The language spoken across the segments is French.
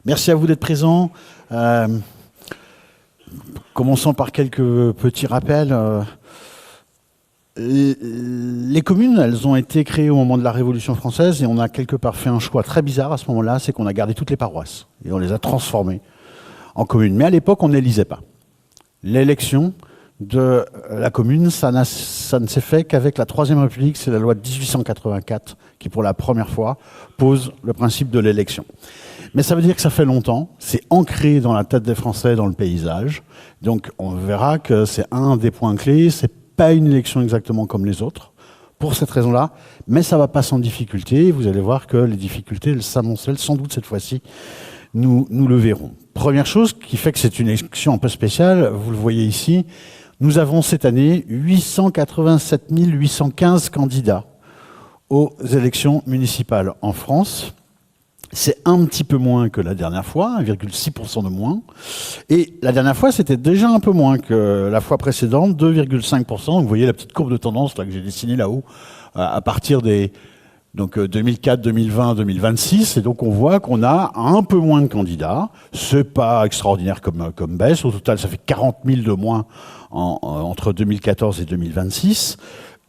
Merci à vous d'être présents. Commençons par quelques petits rappels. Les communes, elles ont été créées au moment de la Révolution française et on a quelque part fait un choix très bizarre à ce moment-là, c'est qu'on a gardé toutes les paroisses et on les a transformées en communes. Mais à l'époque, on n'élisait pas. L'élection de la commune, ça ne s'est fait qu'avec la Troisième République, c'est la loi de 1884 qui, pour la première fois, pose le principe de l'élection. Mais ça veut dire que ça fait longtemps, c'est ancré dans la tête des Français, dans le paysage. Donc on verra que c'est un des points clés, c'est pas une élection exactement comme les autres, pour cette raison-là, mais ça va pas sans difficulté. Vous allez voir que les difficultés, elles s'amoncellent sans doute cette fois-ci, nous le verrons. Première chose qui fait que c'est une élection un peu spéciale, vous le voyez ici, nous avons cette année 887 815 candidats aux élections municipales en France. C'est un petit peu moins que la dernière fois, 1,6% de moins. Et la dernière fois, c'était déjà un peu moins que la fois précédente, 2,5%. Vous voyez la petite courbe de tendance là, que j'ai dessinée là-haut, à partir des 2004, 2020, 2026. Et donc on voit qu'on a un peu moins de candidats. C'est pas extraordinaire comme baisse. Au total, ça fait 40 000 de moins entre 2014 et 2026.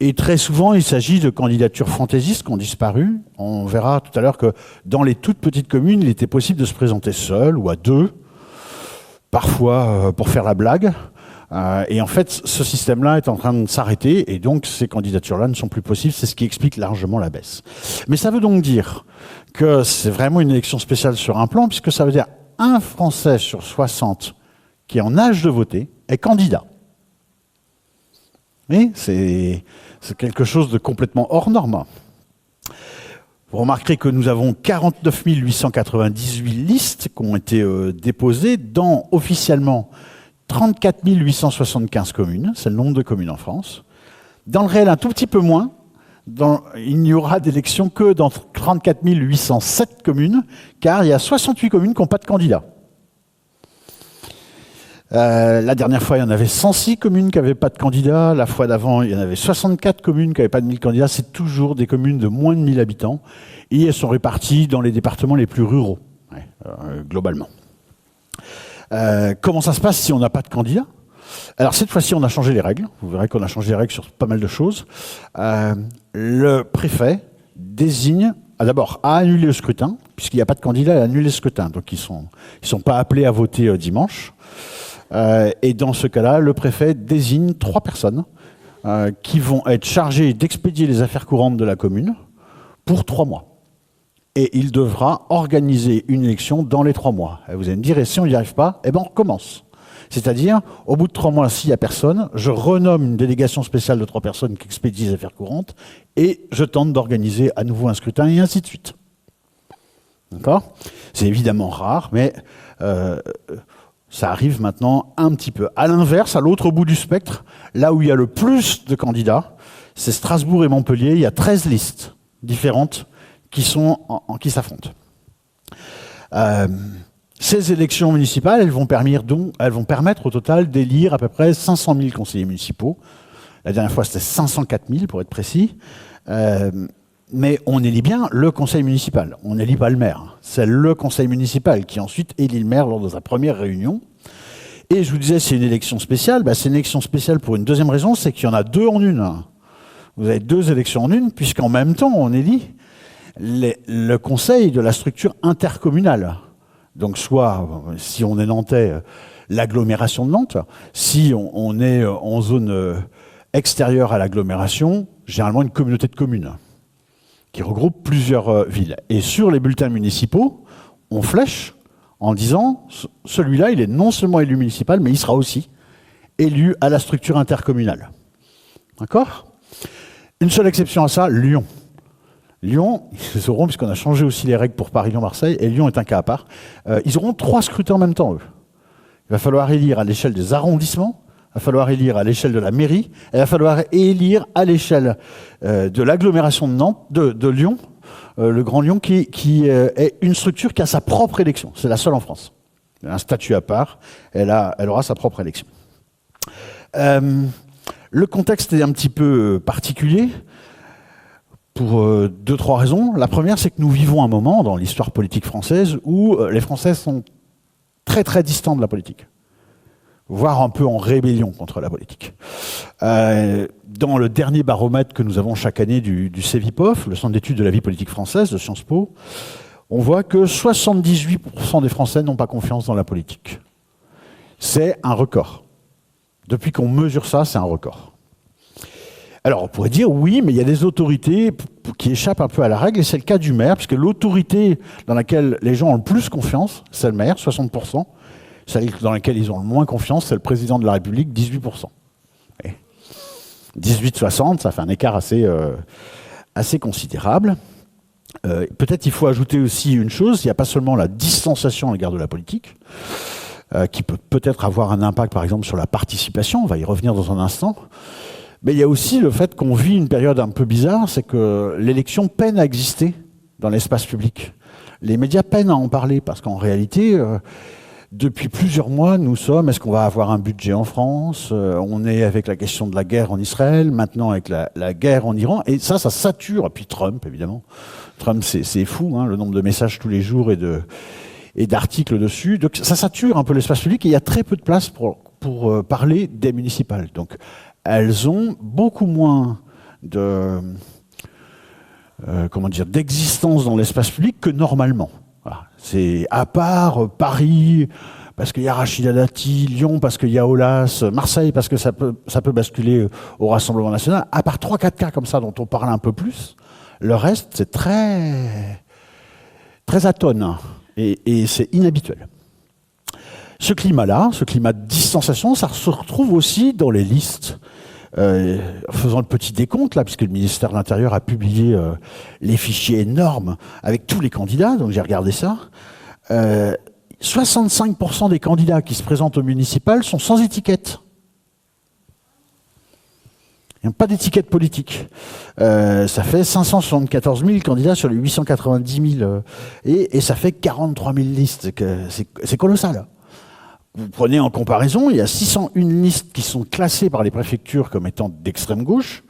Et très souvent, il s'agit de candidatures fantaisistes qui ont disparu. On verra tout à l'heure que dans les toutes petites communes, il était possible de se présenter seul ou à deux, parfois pour faire la blague. Et en fait, ce système-là est en train de s'arrêter et donc ces candidatures-là ne sont plus possibles. C'est ce qui explique largement la baisse. Mais ça veut donc dire que c'est vraiment une élection spéciale sur un plan, puisque ça veut dire un Français sur 60 qui est en âge de voter est candidat. Oui, c'est quelque chose de complètement hors norme. Vous remarquerez que nous avons 49 898 listes qui ont été déposées dans officiellement 34 875 communes. C'est le nombre de communes en France. Dans le réel, un tout petit peu moins. Il n'y aura d'élection que dans 34 807 communes, car il y a 68 communes qui n'ont pas de candidats. La dernière fois, il y en avait 106 communes qui n'avaient pas de candidats. La fois d'avant, il y en avait 64 communes qui n'avaient pas de 1000 candidats. C'est toujours des communes de moins de 1000 habitants. Et elles sont réparties dans les départements les plus ruraux, globalement. Comment ça se passe si on n'a pas de candidats? Alors cette fois-ci, on a changé les règles. Vous verrez qu'on a changé les règles sur pas mal de choses. Le préfet désigne, d'abord, à annuler le scrutin, puisqu'il n'y a pas de candidat, à annuler le scrutin. Donc ils sont pas appelés à voter dimanche. Et dans ce cas-là, le préfet désigne 3 personnes qui vont être chargées d'expédier les affaires courantes de la commune pour 3 mois. Et il devra organiser une élection dans les 3 mois. Et vous allez me dire, et si on n'y arrive pas, eh ben on recommence. C'est-à-dire, au bout de 3 mois, s'il n'y a personne, je renomme une délégation spéciale de 3 personnes qui expédient les affaires courantes et je tente d'organiser à nouveau un scrutin et ainsi de suite. D'accord ? C'est évidemment rare, mais ça arrive maintenant un petit peu. À l'inverse, à l'autre bout du spectre, là où il y a le plus de candidats, c'est Strasbourg et Montpellier. Il y a 13 listes différentes qui s'affrontent. Ces élections municipales, elles vont permettre au total d'élire à peu près 500 000 conseillers municipaux. La dernière fois, c'était 504 000 pour être précis. Mais on élit bien le conseil municipal. On n'élit pas le maire. C'est le conseil municipal qui ensuite élit le maire lors de sa première réunion. Et je vous disais, c'est une élection spéciale. C'est une élection spéciale pour une deuxième raison, c'est qu'il y en a 2 en une. Vous avez 2 élections en une, puisqu'en même temps, on élit le conseil de la structure intercommunale. Donc soit, si on est nantais, l'agglomération de Nantes. Si on est en zone extérieure à l'agglomération, généralement une communauté de communes qui regroupe plusieurs villes. Et sur les bulletins municipaux, on flèche en disant celui-là, il est non seulement élu municipal, mais il sera aussi élu à la structure intercommunale. D'accord ? Une seule exception à ça, Lyon. Lyon, ils auront, puisqu'on a changé aussi les règles pour Paris, Lyon, Marseille, et Lyon est un cas à part, ils auront 3 scrutins en même temps, eux. Il va falloir élire à l'échelle des arrondissements, il va falloir élire à l'échelle de la mairie, et il va falloir élire à l'échelle de l'agglomération de Nantes, de Lyon, le Grand Lyon, qui est une structure qui a sa propre élection. C'est la seule en France. Elle a un statut à part, elle aura sa propre élection. Le contexte est un petit peu particulier pour 2-3 raisons. La première, c'est que nous vivons un moment dans l'histoire politique française où les Français sont très très distants de la politique, voire un peu en rébellion contre la politique. Dans le dernier baromètre que nous avons chaque année du CEVIPOF, le Centre d'études de la vie politique française de Sciences Po, on voit que 78% des Français n'ont pas confiance dans la politique. C'est un record. Depuis qu'on mesure ça, c'est un record. Alors on pourrait dire oui, mais il y a des autorités qui échappent un peu à la règle, et c'est le cas du maire, puisque l'autorité dans laquelle les gens ont le plus confiance, c'est le maire, 60%. Celle dans laquelle ils ont le moins confiance, c'est le président de la République, 18%. 18-60, ça fait un écart assez considérable. Peut-être il faut ajouter aussi une chose, il n'y a pas seulement la distanciation à l'égard de la politique, qui peut peut-être avoir un impact par exemple sur la participation, on va y revenir dans un instant, mais il y a aussi le fait qu'on vit une période un peu bizarre, c'est que l'élection peine à exister dans l'espace public. Les médias peinent à en parler, parce qu'en réalité, depuis plusieurs mois, nous sommes, est-ce qu'on va avoir un budget en France? On est avec la question de la guerre en Israël, maintenant avec la guerre en Iran, et ça sature. Et puis Trump, évidemment. Trump, c'est fou, hein, le nombre de messages tous les jours et d'articles dessus. Donc ça sature un peu l'espace public, et il y a très peu de place pour parler des municipales. Donc elles ont beaucoup moins d'existence dans l'espace public que normalement. Voilà. C'est à part Paris, parce qu'il y a Rachida Dati, Lyon, parce qu'il y a Aulas, Marseille, parce que ça peut basculer au Rassemblement national. À part 3-4 cas comme ça dont on parle un peu plus, le reste, c'est très atone et c'est inhabituel. Ce climat-là, ce climat de distanciation, ça se retrouve aussi dans les listes. Faisant le petit décompte, là, puisque le ministère de l'Intérieur a publié les fichiers énormes avec tous les candidats, donc j'ai regardé ça. 65% des candidats qui se présentent au municipal sont sans étiquette. Il n'y a pas d'étiquette politique. Ça fait 574 000 candidats sur les 890 000. Et ça fait 43 000 listes. C'est colossal. Vous prenez en comparaison, il y a 601 listes qui sont classées par les préfectures comme étant d'extrême gauche,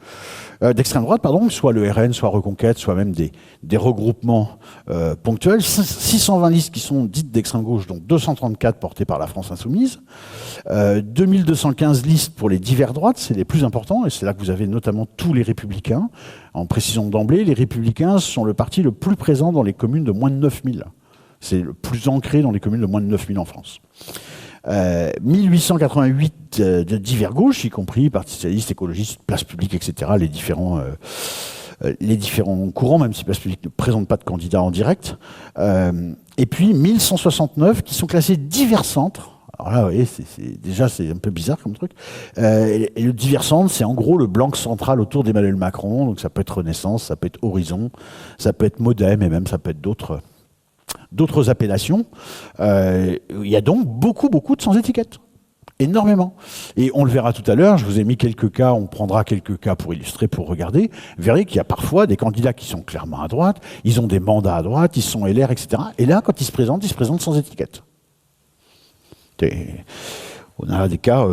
d'extrême droite, pardon, soit le RN, soit Reconquête, soit même des regroupements ponctuels. 620 listes qui sont dites d'extrême gauche, donc 234 portées par la France Insoumise. 2215 listes pour les divers droites, c'est les plus importants, et c'est là que vous avez notamment tous les Républicains. En précisant d'emblée, les Républicains sont le parti le plus présent dans les communes de moins de 9000. C'est le plus ancré dans les communes de moins de 9000 en France. 1888 de divers gauches, y compris Parti socialiste, écologiste, place publique, etc. Les différents courants, même si place publique ne présente pas de candidats en direct. Et puis 1169 qui sont classés divers centres. Alors là, vous voyez, c'est un peu bizarre comme truc. Et le divers centre, c'est en gros le bloc central autour d'Emmanuel Macron. Donc ça peut être Renaissance, ça peut être Horizon, ça peut être Modem, et même ça peut être d'autres appellations. Il y a donc beaucoup de sans-étiquette. Énormément. Et on le verra tout à l'heure, je vous ai mis quelques cas, on prendra quelques cas pour illustrer, pour regarder. Vous verrez qu'il y a parfois des candidats qui sont clairement à droite, ils ont des mandats à droite, ils sont LR, etc. Et là, quand ils se présentent sans étiquette. On a des cas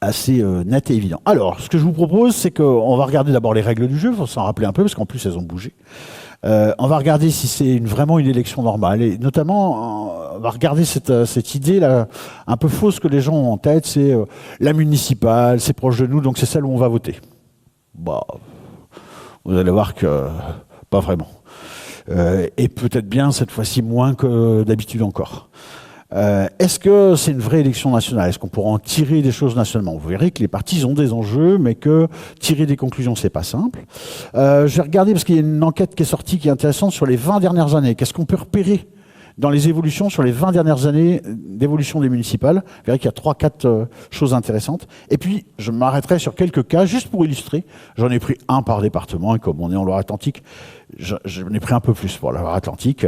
assez nets et évidents. Alors, ce que je vous propose, c'est qu'on va regarder d'abord les règles du jeu, il faut s'en rappeler un peu, parce qu'en plus, elles ont bougé. On va regarder si c'est vraiment une élection normale. Et notamment, on va regarder cette idée-là, un peu fausse que les gens ont en tête, c'est la municipale, c'est proche de nous, donc c'est celle où on va voter. Bah, vous allez voir que pas vraiment. Et peut-être bien, cette fois-ci, moins que d'habitude encore. Est-ce que c'est une vraie élection nationale? Est-ce qu'on pourra en tirer des choses nationalement? Vous verrez que les partis ont des enjeux, mais que tirer des conclusions, c'est pas simple. Je vais regarder, parce qu'il y a une enquête qui est sortie qui est intéressante sur les 20 dernières années. Qu'est-ce qu'on peut repérer dans les évolutions sur les 20 dernières années d'évolution des municipales? Vous verrez qu'il y a 3-4 choses intéressantes. Et puis, je m'arrêterai sur quelques cas, juste pour illustrer. J'en ai pris un par département, et comme on est en Loire-Atlantique, j'en ai pris un peu plus pour la Loire-Atlantique.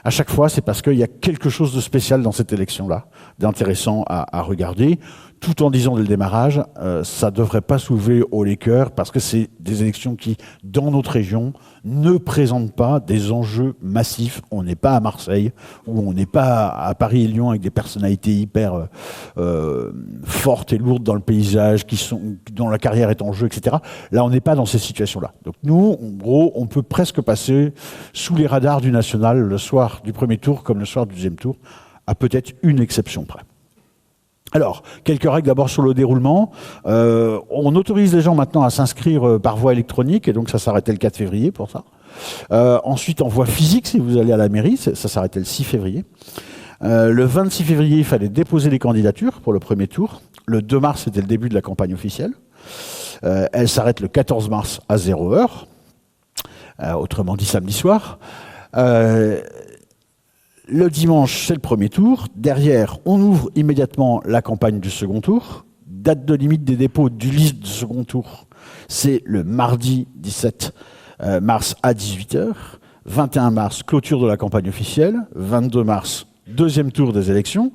À chaque fois, c'est parce qu'il y a quelque chose de spécial dans cette élection-là, d'intéressant à regarder. tout en disant dès le démarrage, ça ne devrait pas soulever haut les cœurs, parce que c'est des élections qui, dans notre région, ne présentent pas des enjeux massifs. On n'est pas à Marseille, ou on n'est pas à Paris et Lyon avec des personnalités hyper fortes et lourdes dans le paysage, dont la carrière est en jeu, etc. Là, on n'est pas dans ces situations-là. Donc nous, en gros, on peut presque passer sous les radars du national le soir du premier tour comme le soir du deuxième tour, à peut-être une exception près. Alors, quelques règles d'abord sur le déroulement. On autorise les gens maintenant à s'inscrire par voie électronique, et donc ça s'arrêtait le 4 février pour ça. Ensuite, en voie physique, si vous allez à la mairie, ça s'arrêtait le 6 février. Le 26 février, il fallait déposer les candidatures pour le premier tour. Le 2 mars, c'était le début de la campagne officielle. Elle s'arrête le 14 mars à 0 heure, autrement dit samedi soir. Le dimanche, c'est le premier tour. Derrière, on ouvre immédiatement la campagne du second tour. Date de limite des dépôts du liste du second tour, c'est le mardi 17 mars à 18h. 21 mars, clôture de la campagne officielle. 22 mars, deuxième tour des élections.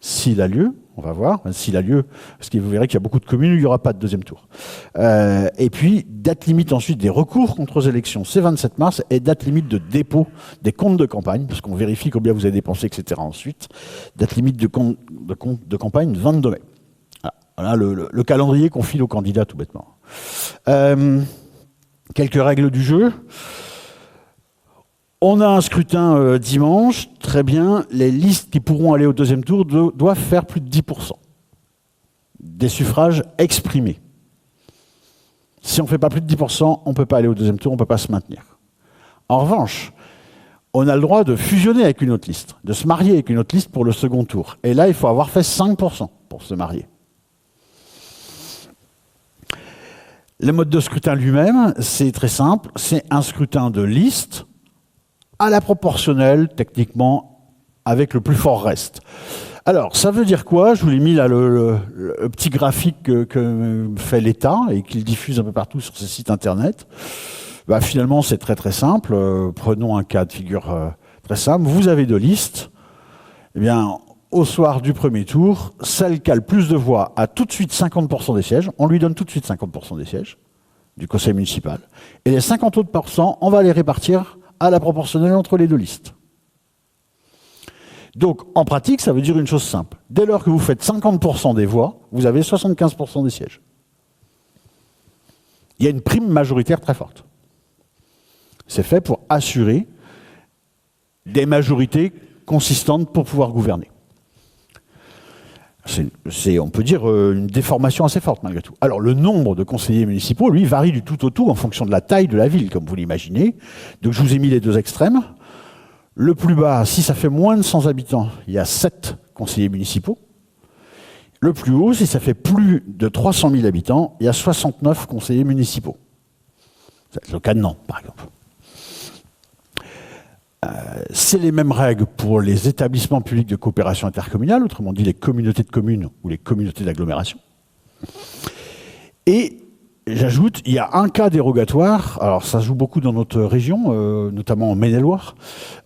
S'il a lieu, on va voir, s'il a lieu, parce que vous verrez qu'il y a beaucoup de communes où il n'y aura pas de deuxième tour. Et puis, date limite ensuite des recours contre les élections, c'est 27 mars, et date limite de dépôt des comptes de campagne, parce qu'on vérifie combien vous avez dépensé, etc. ensuite. Date limite de compte de campagne, 22 mai. Voilà le calendrier qu'on file aux candidats, tout bêtement. Quelques règles du jeu. On a un scrutin dimanche, très bien. Les listes qui pourront aller au deuxième tour doivent faire plus de 10% des suffrages exprimés. Si on ne fait pas plus de 10%, on ne peut pas aller au deuxième tour, on ne peut pas se maintenir. En revanche, on a le droit de fusionner avec une autre liste, de se marier avec une autre liste pour le second tour. Et là, il faut avoir fait 5% pour se marier. Le mode de scrutin lui-même, c'est très simple. C'est un scrutin de liste à la proportionnelle, techniquement, avec le plus fort reste. Alors, ça veut dire quoi? Je vous l'ai mis là, le petit graphique que fait l'État et qu'il diffuse un peu partout sur ses sites internet. Bah, finalement, c'est très très simple. Prenons un cas de figure très simple. Vous avez deux listes. Eh bien, au soir du premier tour, celle qui a le plus de voix a tout de suite 50% des sièges. On lui donne tout de suite 50% des sièges du conseil municipal. Et les 50 autres pourcents, on va les répartir à la proportionnelle entre les deux listes. Donc, en pratique, ça veut dire une chose simple. Dès lors que vous faites 50% des voix, vous avez 75% des sièges. Il y a une prime majoritaire très forte. C'est fait pour assurer des majorités consistantes pour pouvoir gouverner. C'est, on peut dire, une déformation assez forte malgré tout. Alors, le nombre de conseillers municipaux, lui, varie du tout au tout en fonction de la taille de la ville, comme vous l'imaginez. Donc, je vous ai mis les deux extrêmes. Le plus bas, si ça fait moins de 100 habitants, il y a 7 conseillers municipaux. Le plus haut, si ça fait plus de 300 000 habitants, il y a 69 conseillers municipaux. C'est le cas de Nantes, par exemple. C'est les mêmes règles pour les établissements publics de coopération intercommunale, autrement dit les communautés de communes ou les communautés d'agglomération. Et j'ajoute, il y a un cas dérogatoire, alors ça se joue beaucoup dans notre région, notamment en Maine-et-Loire.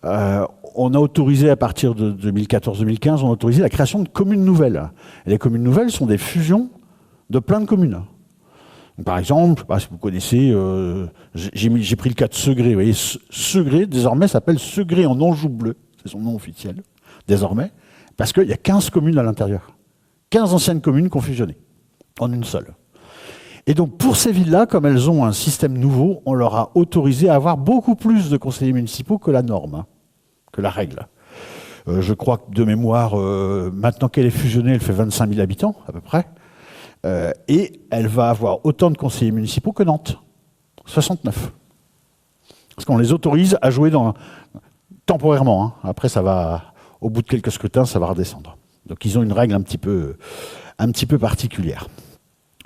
On a autorisé à partir de 2014-2015, on a autorisé la création de communes nouvelles. Et les communes nouvelles sont des fusions de plein de communes. Donc, par exemple, si vous connaissez, j'ai pris le cas de Segré. Vous voyez, Segré, désormais, s'appelle Segré en Anjou bleu. C'est son nom officiel, désormais, parce qu'il y a 15 communes à l'intérieur. 15 anciennes communes qui ont fusionné en une seule. Et donc, pour ces villes-là, comme elles ont un système nouveau, on leur a autorisé à avoir beaucoup plus de conseillers municipaux que la norme, que la règle. Je crois que, de mémoire, maintenant qu'elle est fusionnée, elle fait 25 000 habitants, à peu près. Et elle va avoir autant de conseillers municipaux que Nantes, 69. Parce qu'on les autorise à jouer temporairement. Hein. Après, ça va, au bout de quelques scrutins, ça va redescendre. Donc ils ont une règle un petit peu particulière.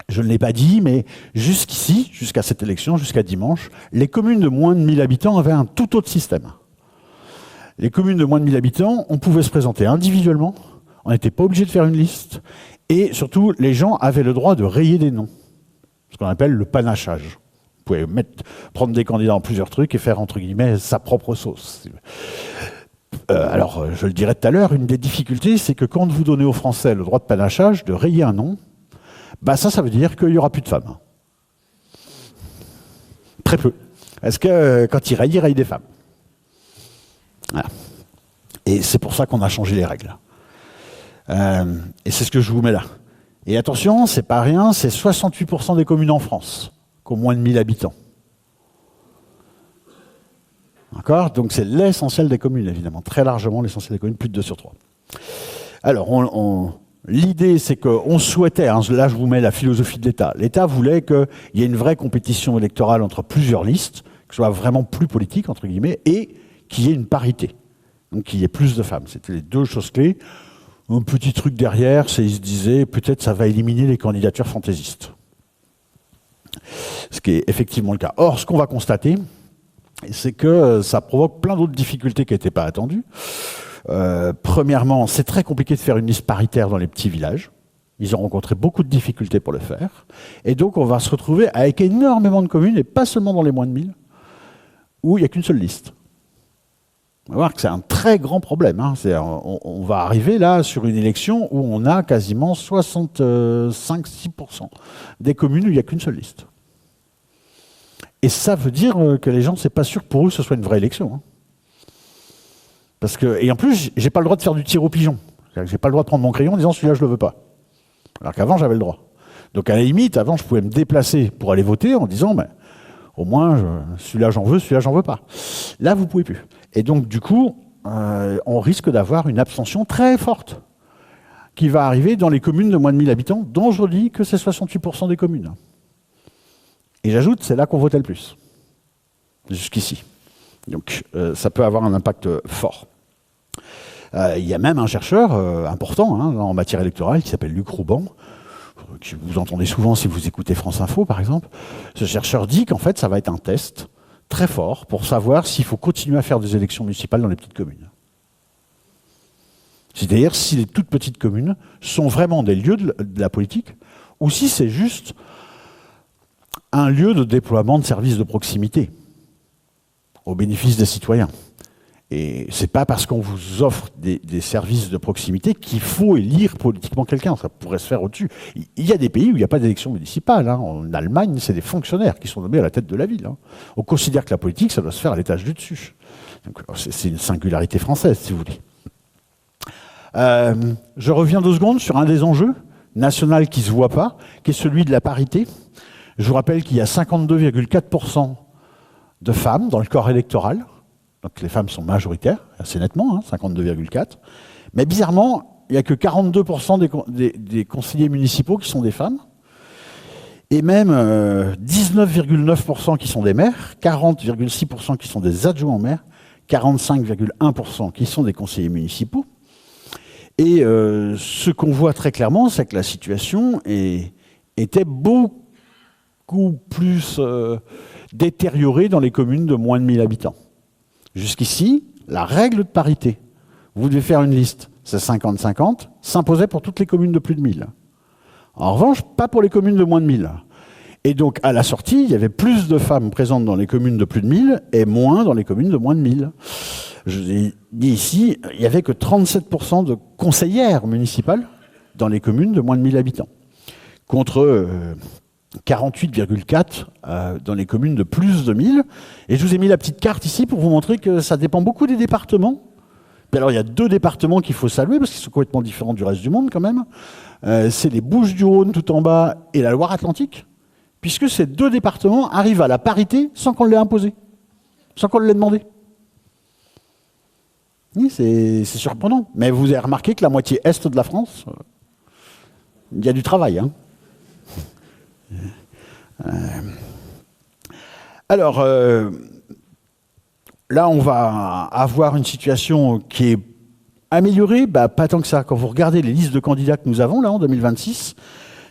Je ne l'ai pas dit, mais jusqu'ici, jusqu'à cette élection, jusqu'à dimanche, les communes de moins de 1000 habitants avaient un tout autre système. Les communes de moins de 1000 habitants, on pouvait se présenter individuellement, on n'était pas obligé de faire une liste, et surtout, les gens avaient le droit de rayer des noms, ce qu'on appelle le panachage. Vous pouvez prendre des candidats en plusieurs trucs et faire, entre guillemets, sa propre sauce. Alors, je le dirai tout à l'heure, une des difficultés, c'est que quand vous donnez aux Français le droit de panachage, de rayer un nom, bah ça veut dire qu'il n'y aura plus de femmes. Très peu. Parce que quand ils rayent des femmes. Voilà. Et c'est pour ça qu'on a changé les règles. Et c'est ce que je vous mets là. Et attention, c'est pas rien, c'est 68% des communes en France qui ont moins de 1000 habitants. D'accord? Donc c'est l'essentiel des communes, évidemment. Très largement l'essentiel des communes, plus de 2 sur 3. Alors, l'idée, c'est qu'on souhaitait, hein, là je vous mets la philosophie de l'État. L'État voulait qu'il y ait une vraie compétition électorale entre plusieurs listes, que ce soit vraiment plus politique, entre guillemets, et qu'il y ait une parité. Donc qu'il y ait plus de femmes. C'était les deux choses clés. Un petit truc derrière, c'est qu'ils se disaient peut-être ça va éliminer les candidatures fantaisistes. Ce qui est effectivement le cas. Or, ce qu'on va constater, c'est que ça provoque plein d'autres difficultés qui n'étaient pas attendues. Premièrement, c'est très compliqué de faire une liste paritaire dans les petits villages. Ils ont rencontré beaucoup de difficultés pour le faire. Et donc, on va se retrouver avec énormément de communes, et pas seulement dans les moins de 1000, où il n'y a qu'une seule liste. On va voir que c'est un très grand problème. Hein. On va arriver là sur une élection où on a quasiment 65-6% des communes où il n'y a qu'une seule liste. Et ça veut dire que les gens, c'est pas sûr pour eux que ce soit une vraie élection. Hein. Parce que, et en plus, j'ai pas le droit de faire du tir au pigeon. J'ai pas le droit de prendre mon crayon en disant celui-là je le veux pas. Alors qu'avant j'avais le droit. Donc à la limite, avant je pouvais me déplacer pour aller voter en disant ben, au moins celui-là j'en veux pas. Là vous pouvez plus. Et donc du coup, on risque d'avoir une abstention très forte qui va arriver dans les communes de moins de 1000 habitants, dont je dis que c'est 68% des communes. Et j'ajoute, c'est là qu'on votait le plus. Jusqu'ici. Donc ça peut avoir un impact fort. Il y a même un chercheur important hein, en matière électorale qui s'appelle Luc Rouban, que vous entendez souvent si vous écoutez France Info par exemple. Ce chercheur dit qu'en fait ça va être un test très fort pour savoir s'il faut continuer à faire des élections municipales dans les petites communes. C'est-à-dire si les toutes petites communes sont vraiment des lieux de la politique ou si c'est juste un lieu de déploiement de services de proximité au bénéfice des citoyens. Et c'est pas parce qu'on vous offre des services de proximité qu'il faut élire politiquement quelqu'un. Ça pourrait se faire au-dessus. Il y a des pays où il n'y a pas d'élection municipale. Hein. En Allemagne, c'est des fonctionnaires qui sont nommés à la tête de la ville. Hein. On considère que la politique, ça doit se faire à l'étage du dessus. C'est une singularité française, si vous voulez. Je reviens 2 secondes sur un des enjeux national qui ne se voit pas, qui est celui de la parité. Je vous rappelle qu'il y a 52,4% de femmes dans le corps électoral. Donc les femmes sont majoritaires, assez nettement, hein, 52,4. Mais bizarrement, il n'y a que 42% des conseillers municipaux qui sont des femmes. Et même 19,9% qui sont des maires, 40,6% qui sont des adjoints au maire, 45,1% qui sont des conseillers municipaux. Et ce qu'on voit très clairement, c'est que la situation était beaucoup plus détériorée dans les communes de moins de 1000 habitants. Jusqu'ici, la règle de parité, vous devez faire une liste, c'est 50-50, s'imposait pour toutes les communes de plus de 1000. En revanche, pas pour les communes de moins de 1000. Et donc, à la sortie, il y avait plus de femmes présentes dans les communes de plus de 1000 et moins dans les communes de moins de 1000. Je vous ai dit ici, il n'y avait que 37% de conseillères municipales dans les communes de moins de 1000 habitants, contre 48,4 dans les communes de plus de 1000. Et je vous ai mis la petite carte ici pour vous montrer que ça dépend beaucoup des départements. Puis alors, il y a 2 départements qu'il faut saluer, parce qu'ils sont complètement différents du reste du monde quand même. C'est les Bouches-du-Rhône tout en bas et la Loire-Atlantique, puisque ces 2 départements arrivent à la parité sans qu'on l'ait imposé, sans qu'on l'ait demandé. Oui, c'est surprenant. Mais vous avez remarqué que la moitié est de la France, il y a du travail, hein. Alors, là, on va avoir une situation qui est améliorée, pas tant que ça. Quand vous regardez les listes de candidats que nous avons, là, en 2026,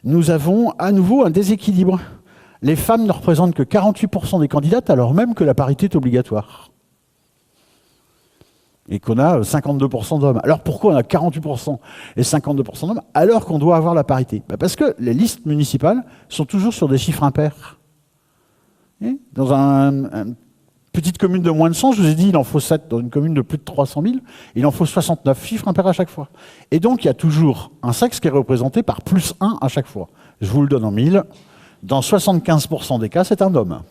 nous avons à nouveau un déséquilibre. Les femmes ne représentent que 48% des candidates, alors même que la parité est obligatoire. Et qu'on a 52% d'hommes. Alors pourquoi on a 48% et 52% d'hommes alors qu'on doit avoir la parité? Parce que les listes municipales sont toujours sur des chiffres impairs. Et dans un Petite commune de moins de 100, je vous ai dit, il en faut 7. Dans une commune de plus de 300 000, il en faut 69. Chiffre impair à chaque fois. Et donc, il y a toujours un sexe qui est représenté par plus 1 à chaque fois. Je vous le donne en 1000. Dans 75% des cas, c'est un homme.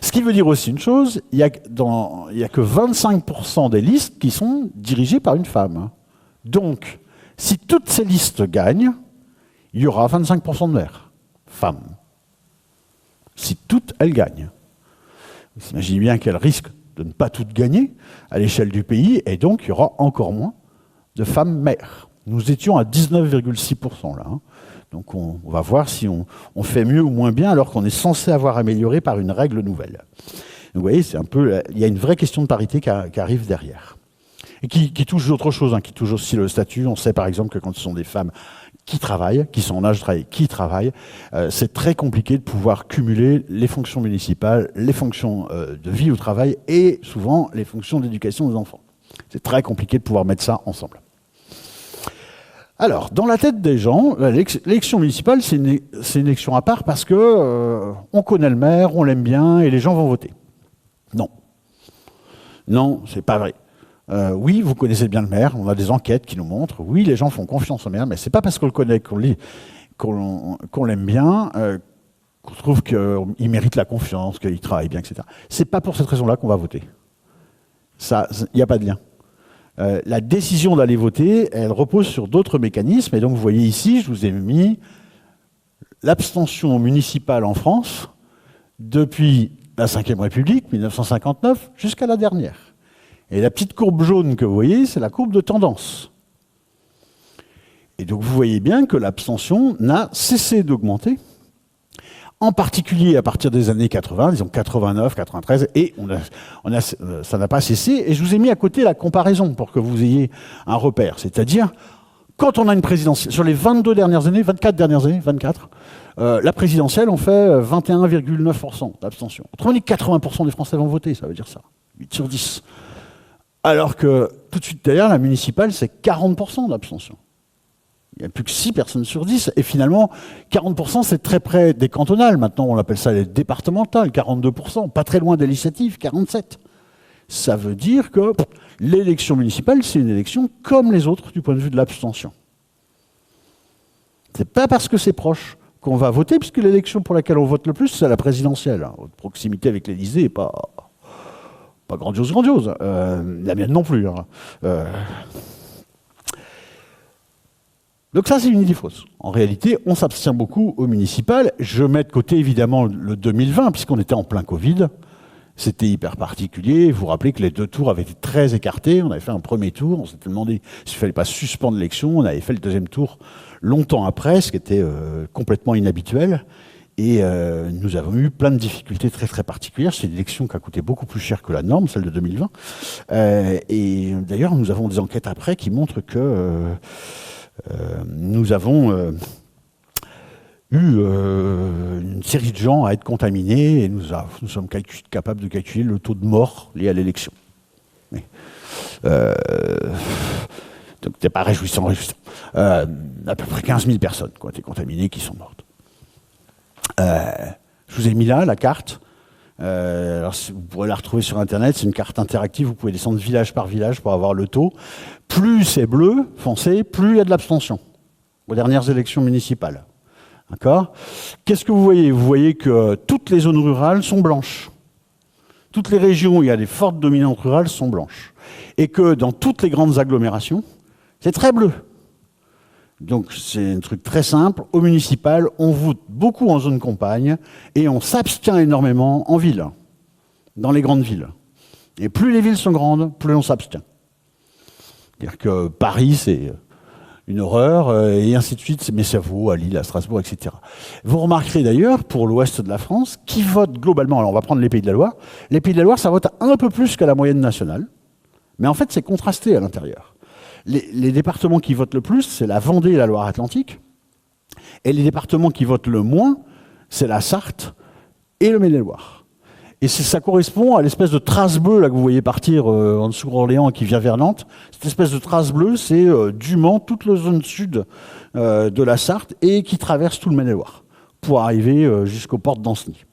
Ce qui veut dire aussi une chose, il n'y a que 25% des listes qui sont dirigées par une femme. Donc, si toutes ces listes gagnent, il y aura 25% de maires, femmes. Si toutes elles gagnent. Vous imaginez bien qu'elles risquent de ne pas toutes gagner à l'échelle du pays, et donc il y aura encore moins de femmes maires. Nous étions à 19,6% là. Donc on va voir si on fait mieux ou moins bien alors qu'on est censé avoir amélioré par une règle nouvelle. Donc vous voyez, c'est un peu, il y a une vraie question de parité qui arrive derrière. Et qui touche autre chose, hein, qui touche aussi le statut. On sait par exemple que quand ce sont des femmes qui travaillent, qui sont en âge de travailler, qui travaillent, c'est très compliqué de pouvoir cumuler les fonctions municipales, les fonctions de vie au travail et souvent les fonctions d'éducation des enfants. C'est très compliqué de pouvoir mettre ça ensemble. Alors, dans la tête des gens, l'élection municipale, c'est une élection à part parce que on connaît le maire, on l'aime bien et les gens vont voter. Non. Non, c'est pas vrai. Oui, vous connaissez bien le maire, on a des enquêtes qui nous montrent, oui, les gens font confiance au maire, mais c'est pas parce qu'on le connaît, qu'on l'aime bien, qu'on trouve qu'il mérite la confiance, qu'il travaille bien, etc. C'est pas pour cette raison-là qu'on va voter. Ça, il n'y a pas de lien. La décision d'aller voter, elle repose sur d'autres mécanismes, et donc vous voyez ici, je vous ai mis l'abstention municipale en France depuis la Ve République, 1959, jusqu'à la dernière. Et la petite courbe jaune que vous voyez, c'est la courbe de tendance. Et donc vous voyez bien que l'abstention n'a cessé d'augmenter, en particulier à partir des années 80, disons 89, 93, et ça n'a pas cessé. Et je vous ai mis à côté la comparaison pour que vous ayez un repère. C'est-à-dire, quand on a une présidentielle, sur les 22 dernières années, 24 dernières années, 24, la présidentielle, on fait 21,9% d'abstention. Autrement dit, 80% des Français vont voter, ça veut dire ça. 8 sur 10. Alors que tout de suite derrière, la municipale, c'est 40% d'abstention. Il n'y a plus que 6 personnes sur 10. Et finalement, 40%, c'est très près des cantonales. Maintenant, on appelle ça les départementales, 42%. Pas très loin des législatives, 47%. Ça veut dire que l'élection municipale, c'est une élection comme les autres du point de vue de l'abstention. C'est pas parce que c'est proche qu'on va voter, puisque l'élection pour laquelle on vote le plus, c'est la présidentielle. Votre proximité avec l'Élysée n'est pas grandiose. La mienne non plus. Donc ça, c'est une idée fausse. En réalité, on s'abstient beaucoup au municipal. Je mets de côté, évidemment, le 2020, puisqu'on était en plein Covid. C'était hyper particulier. Vous vous rappelez que les 2 tours avaient été très écartés. On avait fait un premier tour. On s'était demandé s'il ne fallait pas suspendre l'élection. On avait fait le deuxième tour longtemps après, ce qui était complètement inhabituel. Et nous avons eu plein de difficultés très très particulières. C'est une élection qui a coûté beaucoup plus cher que la norme, celle de 2020. Et d'ailleurs, nous avons des enquêtes après qui montrent que nous avons eu une série de gens à être contaminés et nous sommes capables de calculer le taux de mort lié à l'élection. Donc c'est pas réjouissant. À peu près 15 000 personnes qui ont été contaminées qui sont mortes. Je vous ai mis là la carte. Alors, vous pourrez la retrouver sur Internet. C'est une carte interactive. Vous pouvez descendre village par village pour avoir le taux. Plus c'est bleu, foncé, plus il y a de l'abstention aux dernières élections municipales. D'accord ? Qu'est-ce que vous voyez ? Vous voyez que toutes les zones rurales sont blanches. Toutes les régions où il y a des fortes dominantes rurales sont blanches. Et que dans toutes les grandes agglomérations, c'est très bleu. Donc c'est un truc très simple. Au municipal, on vote beaucoup en zone campagne et on s'abstient énormément en ville, dans les grandes villes. Et plus les villes sont grandes, plus on s'abstient. C'est-à-dire que Paris, c'est une horreur, et ainsi de suite, mais ça vaut à Lille, à Strasbourg, etc. Vous remarquerez d'ailleurs, pour l'ouest de la France, qui vote globalement, alors on va prendre les Pays de la Loire, les Pays de la Loire, ça vote un peu plus qu'à la moyenne nationale, mais en fait c'est contrasté à l'intérieur. Les départements qui votent le plus, c'est la Vendée et la Loire-Atlantique. Et les départements qui votent le moins, c'est la Sarthe et le Maine-et-Loire. Et ça correspond à l'espèce de trace bleue là, que vous voyez partir en dessous d'Orléans qui vient vers Nantes. Cette espèce de trace bleue, c'est du Mans, toute la zone sud de la Sarthe et qui traverse tout le Maine-et-Loire pour arriver jusqu'aux portes d'Ancenis.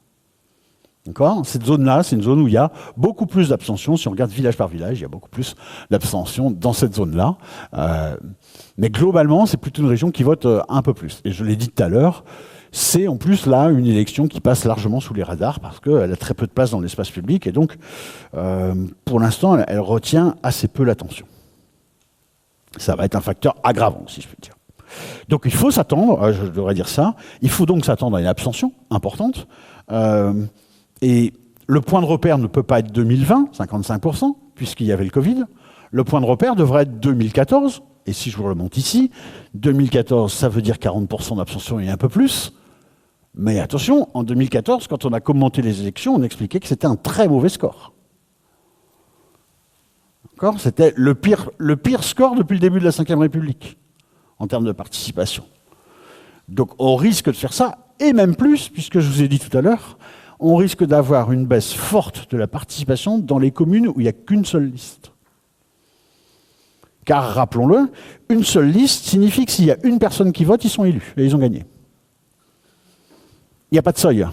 D'accord ? Cette zone-là, c'est une zone où il y a beaucoup plus d'abstention. Si on regarde village par village, il y a beaucoup plus d'abstention dans cette zone-là. Mais globalement, c'est plutôt une région qui vote un peu plus. Et je l'ai dit tout à l'heure, c'est en plus là une élection qui passe largement sous les radars parce qu'elle a très peu de place dans l'espace public et donc pour l'instant elle retient assez peu l'attention. Ça va être un facteur aggravant si je puis dire. Donc il faut s'attendre, je devrais dire ça, il faut donc s'attendre à une abstention importante et le point de repère ne peut pas être 2020, 55%, puisqu'il y avait le Covid. Le point de repère devrait être 2014. Et si je vous remonte ici, 2014, ça veut dire 40% d'abstention et un peu plus. Mais attention, en 2014, quand on a commenté les élections, on expliquait que c'était un très mauvais score. D'accord ? C'était le pire score depuis le début de la Ve République, en termes de participation. Donc on risque de faire ça, et même plus, puisque je vous ai dit tout à l'heure, on risque d'avoir une baisse forte de la participation dans les communes où il n'y a qu'une seule liste. Car, rappelons-le, une seule liste signifie que s'il y a une personne qui vote, ils sont élus et ils ont gagné. Il n'y a pas de seuil.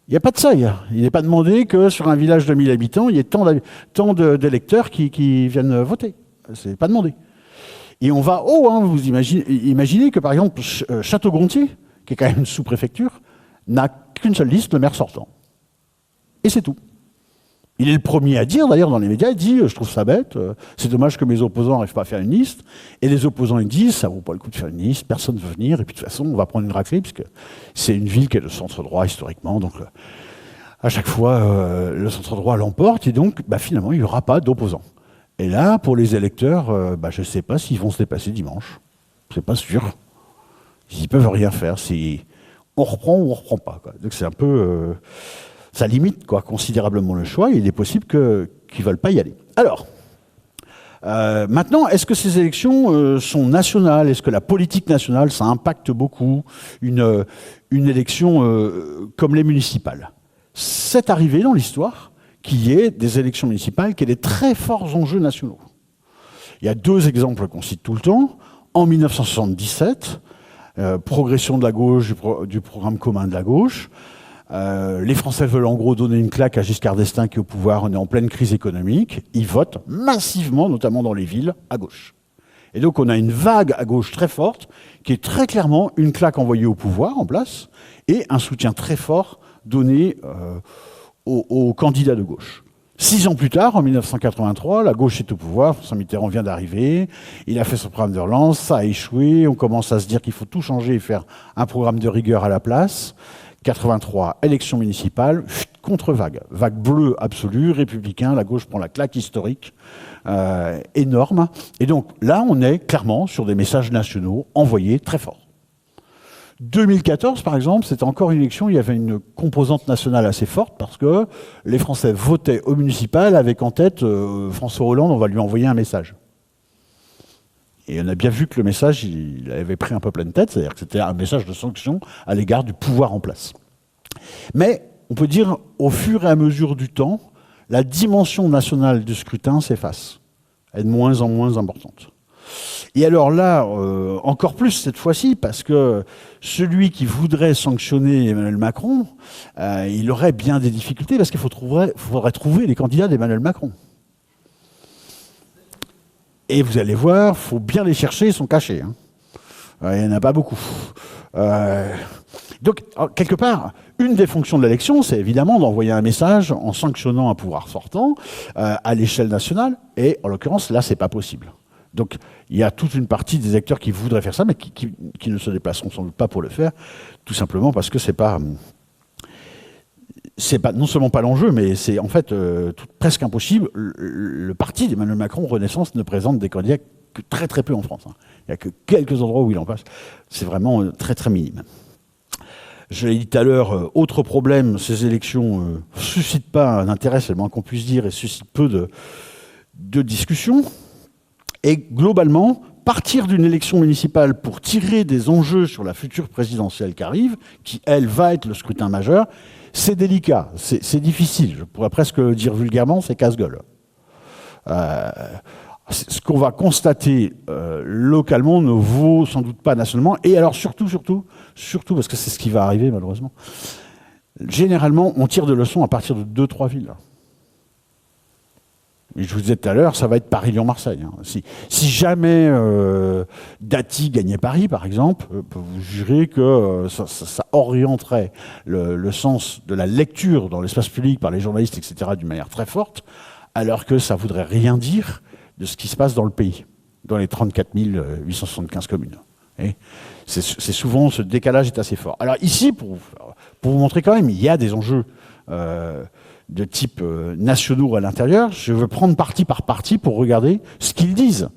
Il n'y a pas de seuil. Il n'est pas demandé que sur un village de 1000 habitants, il y ait tant d'électeurs qui viennent voter. Ce n'est pas demandé. Et on va haut. Hein, vous imaginez que, par exemple, Château-Gontier, qui est quand même une sous-préfecture, n'a qu'une seule liste, le maire sortant. Et c'est tout. Il est le premier à dire, d'ailleurs, dans les médias, il dit « je trouve ça bête, c'est dommage que mes opposants n'arrivent pas à faire une liste ». Et les opposants, ils disent « ça vaut pas le coup de faire une liste, personne ne veut venir, et puis de toute façon, on va prendre une raclée, puisque c'est une ville qui est de centre-droit historiquement, donc à chaque fois, le centre-droit l'emporte, et donc, finalement, il n'y aura pas d'opposants. » Et là, pour les électeurs, je ne sais pas s'ils vont se déplacer dimanche. C'est pas sûr. Ils ne peuvent rien faire. On reprend ou on ne reprend pas, quoi. Donc c'est un peu... ça limite considérablement le choix. Il est possible qu'ils ne veulent pas y aller. Alors, maintenant, est-ce que ces élections sont nationales ? Est-ce que la politique nationale, ça impacte beaucoup une élection comme les municipales ? C'est arrivé dans l'histoire qu'il y ait des élections municipales qui aient des très forts enjeux nationaux. Il y a deux exemples qu'on cite tout le temps. En 1977, progression de la gauche du programme commun de la gauche. Les Français veulent en gros donner une claque à Giscard d'Estaing qui est au pouvoir, on est en pleine crise économique. Ils votent massivement, notamment dans les villes, à gauche. Et donc on a une vague à gauche très forte qui est très clairement une claque envoyée au pouvoir en place et un soutien très fort donné aux candidats de gauche. 6 ans plus tard, en 1983, la gauche est au pouvoir, François Mitterrand vient d'arriver, il a fait son programme de relance, ça a échoué, on commence à se dire qu'il faut tout changer et faire un programme de rigueur à la place. 83, élection municipale, contre-vague. Vague bleue absolue, républicain, la gauche prend la claque historique, énorme. Et donc là, on est clairement sur des messages nationaux envoyés très forts. 2014, par exemple, c'était encore une élection où il y avait une composante nationale assez forte parce que les Français votaient au municipal avec en tête François Hollande, on va lui envoyer un message. Et on a bien vu que le message, il avait pris un peu pleine tête, c'est-à-dire que c'était un message de sanction à l'égard du pouvoir en place. Mais on peut dire, au fur et à mesure du temps, la dimension nationale du scrutin s'efface. Elle est de moins en moins importante. Et alors là, encore plus cette fois-ci, parce que celui qui voudrait sanctionner Emmanuel Macron, il aurait bien des difficultés, parce qu'il faudrait trouver les candidats d'Emmanuel Macron. Et vous allez voir, il faut bien les chercher, ils sont cachés. Hein. Il n'y en a pas beaucoup. Donc, quelque part, une des fonctions de l'élection, c'est évidemment d'envoyer un message en sanctionnant un pouvoir sortant à l'échelle nationale. Et en l'occurrence, là, c'est pas possible. Donc, il y a toute une partie des acteurs qui voudraient faire ça, mais qui ne se déplaceront sans doute pas pour le faire, tout simplement parce que c'est pas non seulement pas l'enjeu, mais c'est en fait presque impossible. Le parti d'Emmanuel Macron, Renaissance, ne présente des candidats que très très peu en France. Hein. Il n'y a que quelques endroits où il en passe. C'est vraiment très très minime. Je l'ai dit tout à l'heure, autre problème, ces élections ne suscitent pas un intérêt, c'est le moins qu'on puisse dire, et suscitent peu de discussions. Et globalement, partir d'une élection municipale pour tirer des enjeux sur la future présidentielle qui arrive, qui, elle, va être le scrutin majeur, c'est délicat, c'est difficile. Je pourrais presque le dire vulgairement, c'est casse-gueule. Ce qu'on va constater localement ne vaut sans doute pas nationalement. Et alors surtout, parce que c'est ce qui va arriver malheureusement, Généralement, on tire de leçons à partir de 2-3 villes. Et je vous disais tout à l'heure, ça va être Paris-Lyon-Marseille. Si jamais Dati gagnait Paris, par exemple, je peux vous jurer que ça orienterait le sens de la lecture dans l'espace public par les journalistes, etc., d'une manière très forte, alors que ça ne voudrait rien dire de ce qui se passe dans le pays, dans les 34 875 communes. Et c'est souvent, ce décalage est assez fort. Alors ici, pour vous montrer quand même, il y a des enjeux de type nationaux à l'intérieur. Je veux prendre partie par partie pour regarder ce qu'ils disent.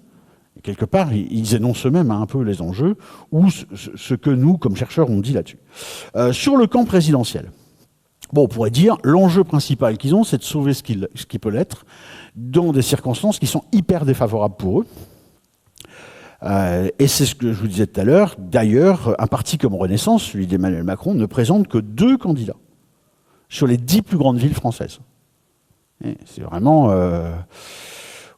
Et quelque part, ils énoncent eux-mêmes un peu les enjeux ou ce que nous, comme chercheurs, on dit là-dessus. Sur le camp présidentiel, bon, on pourrait dire l'enjeu principal qu'ils ont, c'est de sauver ce qui peut l'être dans des circonstances qui sont hyper défavorables pour eux. Et c'est ce que je vous disais tout à l'heure. D'ailleurs, un parti comme Renaissance, celui d'Emmanuel Macron, ne présente que 2 candidats sur les 10 plus grandes villes françaises. C'est vraiment...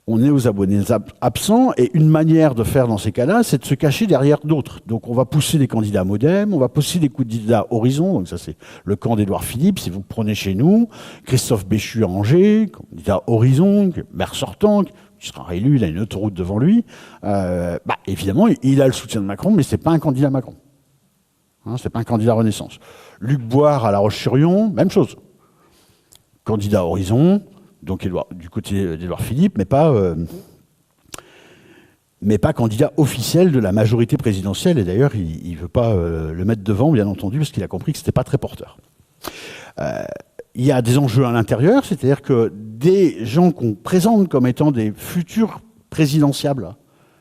on est aux abonnés absents, et une manière de faire dans ces cas-là, c'est de se cacher derrière d'autres. Donc on va pousser des candidats Modem, on va pousser des candidats Horizon, donc ça c'est le camp d'Édouard Philippe, si vous prenez chez nous, Christophe Béchu à Angers, candidat Horizon, maire sortant, qui sera réélu, il a une autoroute devant lui. Évidemment, il a le soutien de Macron, mais c'est pas un candidat Macron. C'est pas un candidat Renaissance. Luc Boire à La Roche-sur-Yon, même chose. Candidat Horizon, donc du côté d'Édouard Philippe, mais pas candidat officiel de la majorité présidentielle. Et d'ailleurs, il ne veut pas le mettre devant, bien entendu, parce qu'il a compris que ce n'était pas très porteur. Il y a des enjeux à l'intérieur, c'est-à-dire que des gens qu'on présente comme étant des futurs présidentiables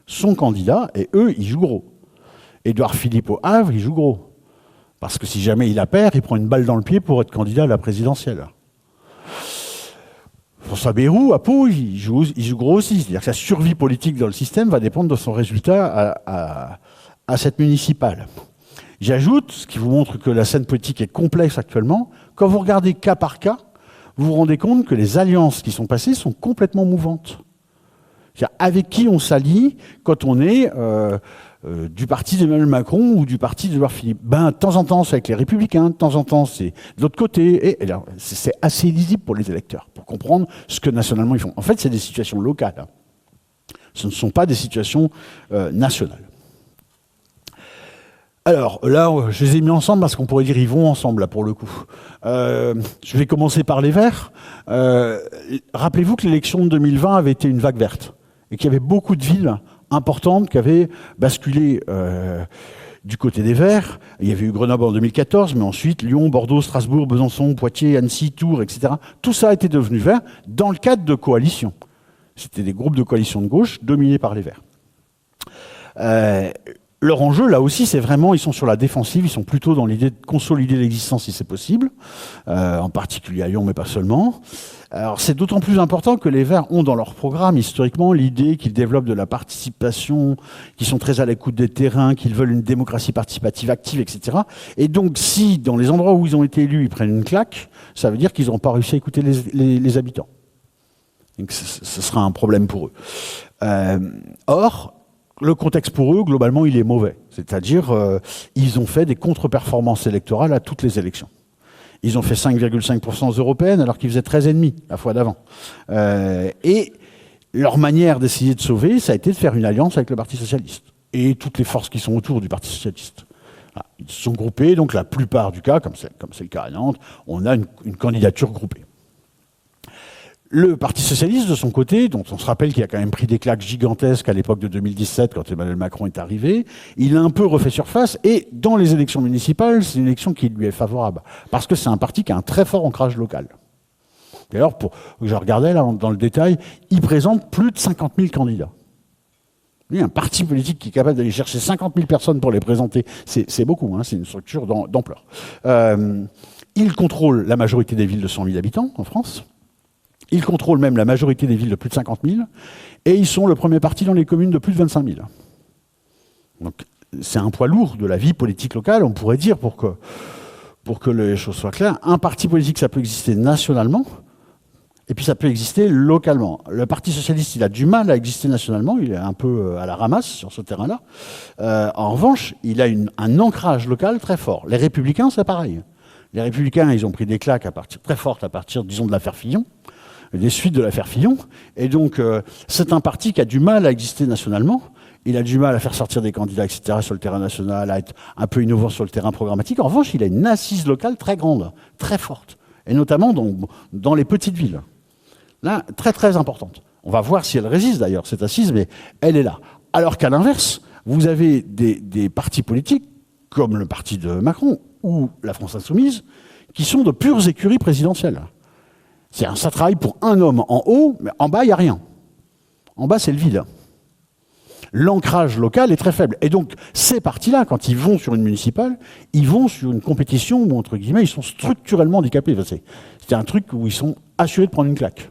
sont candidats, et eux, ils jouent gros. Édouard Philippe au Havre, il joue gros. Parce que si jamais il la perd, il prend une balle dans le pied pour être candidat à la présidentielle. François Bayrou, à Pau, il joue gros aussi. C'est-à-dire que sa survie politique dans le système va dépendre de son résultat à cette municipale. J'ajoute, ce qui vous montre que la scène politique est complexe actuellement, quand vous regardez cas par cas, vous vous rendez compte que les alliances qui sont passées sont complètement mouvantes. C'est-à-dire avec qui on s'allie quand on est du parti d'Emmanuel Macron ou du parti d'Édouard Philippe. De temps en temps, c'est avec les Républicains, de temps en temps, c'est de l'autre côté. Et c'est assez lisible pour les électeurs, pour comprendre ce que nationalement ils font. En fait, c'est des situations locales. Ce ne sont pas des situations nationales. Alors là, je les ai mis ensemble parce qu'on pourrait dire ils vont ensemble, là, pour le coup. Je vais commencer par les Verts. Rappelez-vous que l'élection de 2020 avait été une vague verte et qu'il y avait beaucoup de villes importantes qui avaient basculé du côté des Verts. Il y avait eu Grenoble en 2014, mais ensuite Lyon, Bordeaux, Strasbourg, Besançon, Poitiers, Annecy, Tours, etc. Tout ça a été devenu vert dans le cadre de coalitions. C'était des groupes de coalition de gauche dominés par les Verts. Leur enjeu, là aussi, c'est vraiment, ils sont sur la défensive, ils sont plutôt dans l'idée de consolider l'existence si c'est possible, en particulier à Lyon, mais pas seulement. Alors c'est d'autant plus important que les Verts ont dans leur programme, historiquement, l'idée qu'ils développent de la participation, qu'ils sont très à l'écoute des terrains, qu'ils veulent une démocratie participative active, etc. Et donc si, dans les endroits où ils ont été élus, ils prennent une claque, ça veut dire qu'ils n'ont pas réussi à écouter les habitants. Donc ce sera un problème pour eux. Or, le contexte pour eux, globalement, il est mauvais. C'est-à-dire, ils ont fait des contre-performances électorales à toutes les élections. Ils ont fait 5,5% aux européennes alors qu'ils faisaient 13,5% la fois d'avant. Et leur manière d'essayer de sauver, ça a été de faire une alliance avec le Parti socialiste et toutes les forces qui sont autour du Parti socialiste. Voilà. Ils se sont groupés, donc la plupart du cas, comme c'est le cas à Nantes, on a une candidature groupée. Le Parti socialiste, de son côté, dont on se rappelle qu'il a quand même pris des claques gigantesques à l'époque de 2017, quand Emmanuel Macron est arrivé, il a un peu refait surface, et dans les élections municipales, c'est une élection qui lui est favorable, parce que c'est un parti qui a un très fort ancrage local. D'ailleurs, je regardais là dans le détail, il présente plus de 50 000 candidats. Lui, un parti politique qui est capable d'aller chercher 50 000 personnes pour les présenter, c'est beaucoup, hein, c'est une structure d'ampleur. Il contrôle la majorité des villes de 100 000 habitants en France. Ils contrôlent même la majorité des villes de plus de 50 000, et ils sont le premier parti dans les communes de plus de 25 000. Donc c'est un poids lourd de la vie politique locale, on pourrait dire, pour que les choses soient claires. Un parti politique, ça peut exister nationalement, et puis ça peut exister localement. Le Parti socialiste, il a du mal à exister nationalement, il est un peu à la ramasse sur ce terrain-là. En revanche, il a un ancrage local très fort. Les Républicains, c'est pareil. Les Républicains, ils ont pris des claques très fortes à partir, disons, de l'affaire Fillon, des suites de l'affaire Fillon. Et donc, c'est un parti qui a du mal à exister nationalement. Il a du mal à faire sortir des candidats, etc., sur le terrain national, à être un peu innovant sur le terrain programmatique. En revanche, il a une assise locale très grande, très forte, et notamment dans les petites villes. Là, très, très importante. On va voir si elle résiste, d'ailleurs, cette assise, mais elle est là. Alors qu'à l'inverse, vous avez des partis politiques, comme le parti de Macron ou la France Insoumise, qui sont de pures écuries présidentielles. Ça travaille pour un homme en haut, mais en bas, il n'y a rien. En bas, c'est le vide. L'ancrage local est très faible. Et donc, ces partis-là, quand ils vont sur une municipale, ils vont sur une compétition où, entre guillemets, ils sont structurellement handicapés. Enfin, c'est un truc où ils sont assurés de prendre une claque.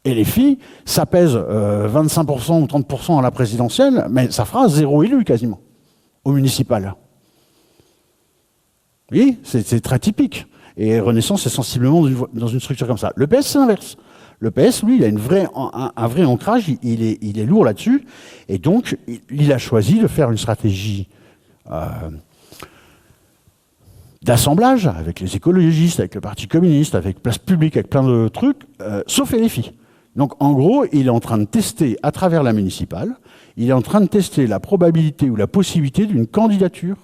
Et les filles, ça pèse 25% ou 30% à la présidentielle, mais ça fera 0 élu quasiment, au municipal. Oui, c'est très typique. Et Renaissance est sensiblement dans une structure comme ça. Le PS, c'est l'inverse. Le PS, lui, il a un vrai ancrage, il est lourd là-dessus, et donc il a choisi de faire une stratégie d'assemblage avec les écologistes, avec le Parti communiste, avec Place Publique, avec plein de trucs, sauf LFI. Donc en gros, il est en train de tester, à travers la municipale, il est en train de tester la probabilité ou la possibilité d'une candidature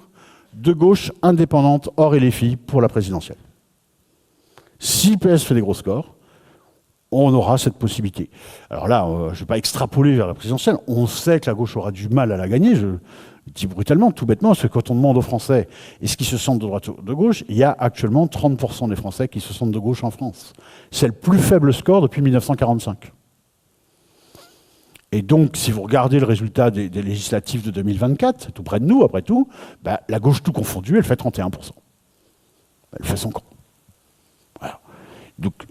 de gauche indépendante hors LFI pour la présidentielle. Si PS fait des gros scores, on aura cette possibilité. Alors là, je ne vais pas extrapoler vers la présidentielle. On sait que la gauche aura du mal à la gagner. Je dis brutalement, tout bêtement, parce que quand on demande aux Français est-ce qu'ils se sentent de droite ou de gauche, il y a actuellement 30% des Français qui se sentent de gauche en France. C'est le plus faible score depuis 1945. Et donc, si vous regardez le résultat des législatives de 2024, tout près de nous, après tout, bah, la gauche tout confondu, elle fait 31%. Elle fait son camp. Voilà. Donc,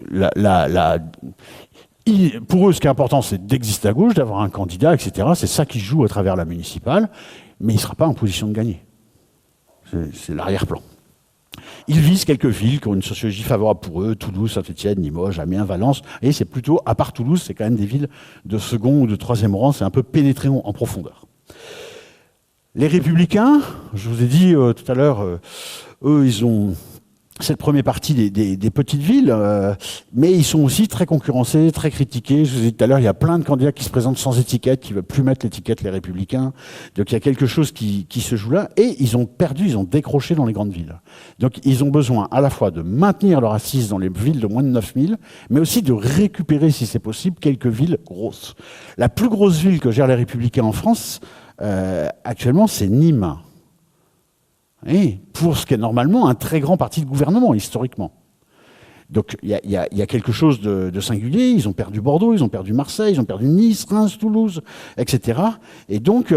pour eux, ce qui est important, c'est d'exister à gauche, d'avoir un candidat, etc. C'est ça qui se joue à travers la municipale, mais il ne sera pas en position de gagner. C'est l'arrière-plan. Ils visent quelques villes qui ont une sociologie favorable pour eux, Toulouse, Saint-Étienne, Limoges, Amiens, Valence. Et c'est plutôt, à part Toulouse, c'est quand même des villes de second ou de troisième rang, c'est un peu pénétré en profondeur. Les Républicains, je vous ai dit tout à l'heure, eux, ils ont cette première partie des petites villes, mais ils sont aussi très concurrencés, très critiqués. Je vous ai dit tout à l'heure, il y a plein de candidats qui se présentent sans étiquette, qui ne veulent plus mettre l'étiquette les Républicains. Donc il y a quelque chose qui se joue là. Et ils ont perdu, ils ont décroché dans les grandes villes. Donc ils ont besoin à la fois de maintenir leur assise dans les villes de moins de 9000, mais aussi de récupérer, si c'est possible, quelques villes grosses. La plus grosse ville que gèrent les Républicains en France, actuellement, c'est Nîmes. Et pour ce qui est normalement un très grand parti de gouvernement, historiquement. Donc il y a quelque chose de singulier. Ils ont perdu Bordeaux, ils ont perdu Marseille, ils ont perdu Nice, Reims, Toulouse, etc. Et donc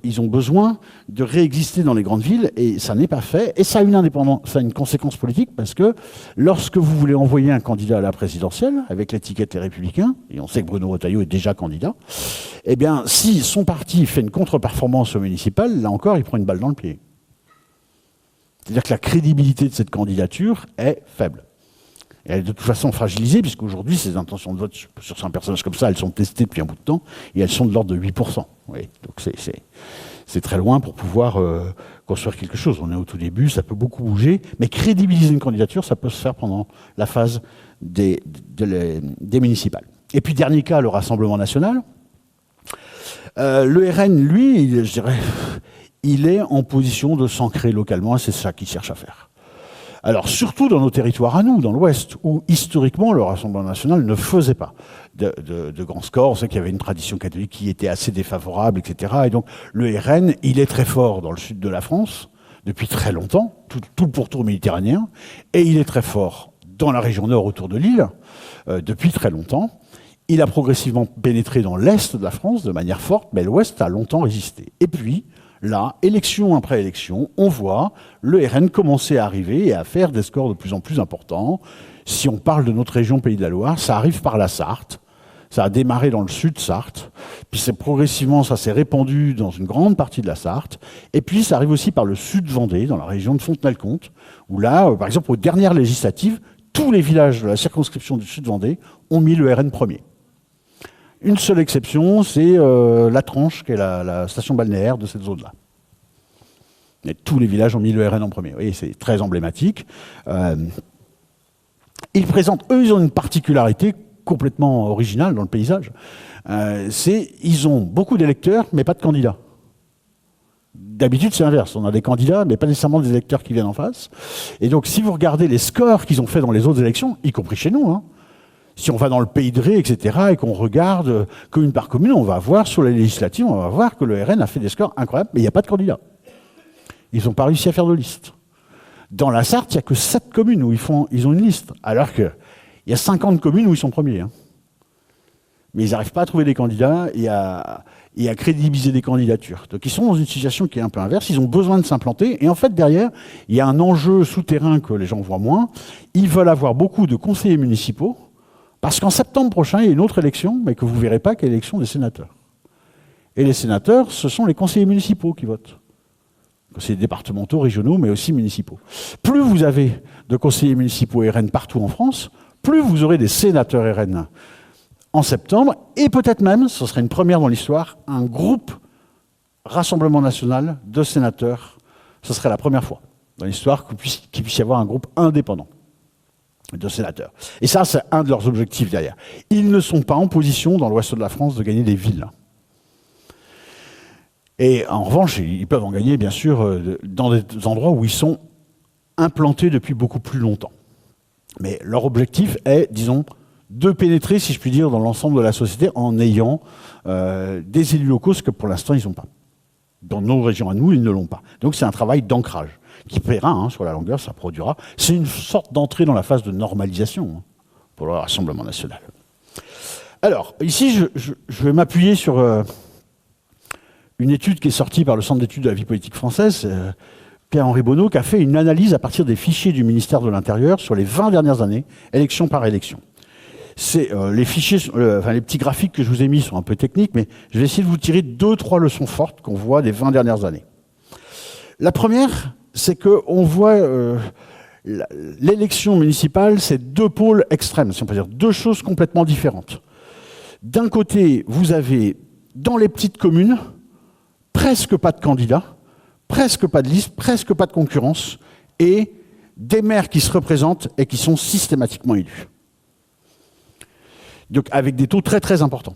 ils ont besoin de réexister dans les grandes villes, et ça n'est pas fait. Et ça a une conséquence politique, parce que lorsque vous voulez envoyer un candidat à la présidentielle, avec l'étiquette Les Républicains, et on sait que Bruno Retailleau est déjà candidat, eh bien si son parti fait une contre-performance au municipal, là encore, il prend une balle dans le pied. C'est-à-dire que la crédibilité de cette candidature est faible. Et elle est de toute façon fragilisée, puisqu'aujourd'hui, ces intentions de vote sur un personnage comme ça, elles sont testées depuis un bout de temps, et elles sont de l'ordre de 8%. Oui, donc c'est très loin pour pouvoir construire quelque chose. On est au tout début, ça peut beaucoup bouger, mais crédibiliser une candidature, ça peut se faire pendant la phase des municipales. Et puis, dernier cas, le Rassemblement national. Le RN, lui, je dirais, il est en position de s'ancrer localement, et c'est ça qu'il cherche à faire. Alors, surtout dans nos territoires à nous, dans l'Ouest, où historiquement le Rassemblement national ne faisait pas de grands scores. On sait qu'il y avait une tradition catholique qui était assez défavorable, etc. Et donc, le RN, il est très fort dans le sud de la France, depuis très longtemps, tout le pourtour méditerranéen, et il est très fort dans la région nord autour de Lille, depuis très longtemps. Il a progressivement pénétré dans l'Est de la France de manière forte, mais l'Ouest a longtemps résisté. Et puis, là, élection après élection, on voit le RN commencer à arriver et à faire des scores de plus en plus importants. Si on parle de notre région Pays de la Loire, ça arrive par la Sarthe. Ça a démarré dans le sud Sarthe, puis progressivement, ça s'est répandu dans une grande partie de la Sarthe, et puis ça arrive aussi par le sud Vendée, dans la région de Fontenay-le-Comte, où là, par exemple, aux dernières législatives, tous les villages de la circonscription du sud Vendée ont mis le RN premier. Une seule exception, c'est la Tranche, qui est la station balnéaire de cette zone-là. Et tous les villages ont mis le RN en premier. Vous voyez, c'est très emblématique. Ils présentent, eux, ils ont une particularité complètement originale dans le paysage. Ils ont beaucoup d'électeurs, mais pas de candidats. D'habitude, c'est l'inverse. On a des candidats, mais pas nécessairement des électeurs qui viennent en face. Et donc, si vous regardez les scores qu'ils ont fait dans les autres élections, y compris chez nous, si on va dans le Pays de Ré, etc., et qu'on regarde commune par commune, on va voir sur les législatives, on va voir que le RN a fait des scores incroyables, mais il n'y a pas de candidats. Ils n'ont pas réussi à faire de liste. Dans la Sarthe, il n'y a que 7 communes où ils ont une liste, alors qu'il y a 50 communes où ils sont premiers. Mais ils n'arrivent pas à trouver des candidats et à crédibiliser des candidatures. Donc ils sont dans une situation qui est un peu inverse, ils ont besoin de s'implanter, et en fait derrière, il y a un enjeu souterrain que les gens voient moins. Ils veulent avoir beaucoup de conseillers municipaux, parce qu'en septembre prochain, il y a une autre élection, mais que vous ne verrez pas, qui est l'élection des sénateurs. Et les sénateurs, ce sont les conseillers municipaux qui votent. Conseillers départementaux, régionaux, mais aussi municipaux. Plus vous avez de conseillers municipaux RN partout en France, plus vous aurez des sénateurs RN en septembre, et peut-être même, ce serait une première dans l'histoire, un groupe Rassemblement national de sénateurs. Ce serait la première fois dans l'histoire qu'il puisse y avoir un groupe indépendant de sénateurs. Et ça, c'est un de leurs objectifs derrière. Ils ne sont pas en position, dans l'ouest de la France, de gagner des villes. Et en revanche, ils peuvent en gagner, bien sûr, dans des endroits où ils sont implantés depuis beaucoup plus longtemps. Mais leur objectif est, disons, de pénétrer, si je puis dire, dans l'ensemble de la société en ayant des élus locaux, ce que pour l'instant, ils n'ont pas. Dans nos régions à nous, ils ne l'ont pas. Donc c'est un travail d'ancrage qui paiera sur la longueur, ça produira. C'est une sorte d'entrée dans la phase de normalisation pour le Rassemblement national. Alors, ici, je vais m'appuyer sur une étude qui est sortie par le Centre d'études de la vie politique française, Pierre-Henri Bonneau, qui a fait une analyse à partir des fichiers du ministère de l'Intérieur sur les 20 dernières années, élection par élection. Les fichiers, les petits graphiques que je vous ai mis sont un peu techniques, mais je vais essayer de vous tirer 2-3 leçons fortes qu'on voit des 20 dernières années. La première, c'est qu'on voit l'élection municipale, c'est 2 pôles extrêmes, si on peut dire, 2 choses complètement différentes. D'un côté, vous avez, dans les petites communes, presque pas de candidats, presque pas de liste, presque pas de concurrence, et des maires qui se représentent et qui sont systématiquement élus. Donc avec des taux très très importants.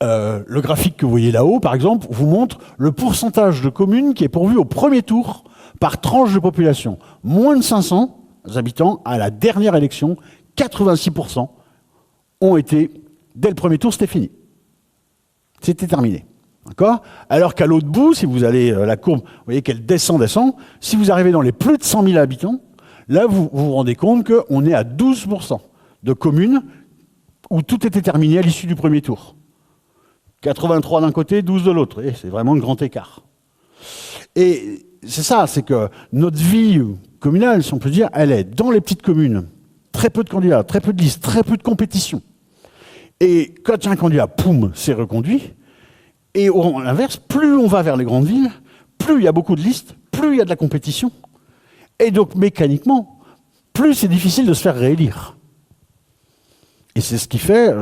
Le graphique que vous voyez là-haut, par exemple, vous montre le pourcentage de communes qui est pourvu au premier tour par tranche de population. Moins de 500 habitants à la dernière élection, 86% ont été, dès le premier tour, c'était fini. C'était terminé. D'accord ? Alors qu'à l'autre bout, si vous allez la courbe, vous voyez qu'elle descend. Si vous arrivez dans les plus de 100 000 habitants, là, vous vous rendez compte qu'on est à 12% de communes où tout était terminé à l'issue du premier tour. 83 d'un côté, 12 de l'autre. C'est vraiment un grand écart. Et c'est ça, c'est que notre vie communale, si on peut dire, elle est dans les petites communes. Très peu de candidats, très peu de listes, très peu de compétition. Et quand il y a un candidat, poum, c'est reconduit. Et à l'inverse, plus on va vers les grandes villes, plus il y a beaucoup de listes, plus il y a de la compétition. Et donc, mécaniquement, plus c'est difficile de se faire réélire. Et c'est ce qui fait,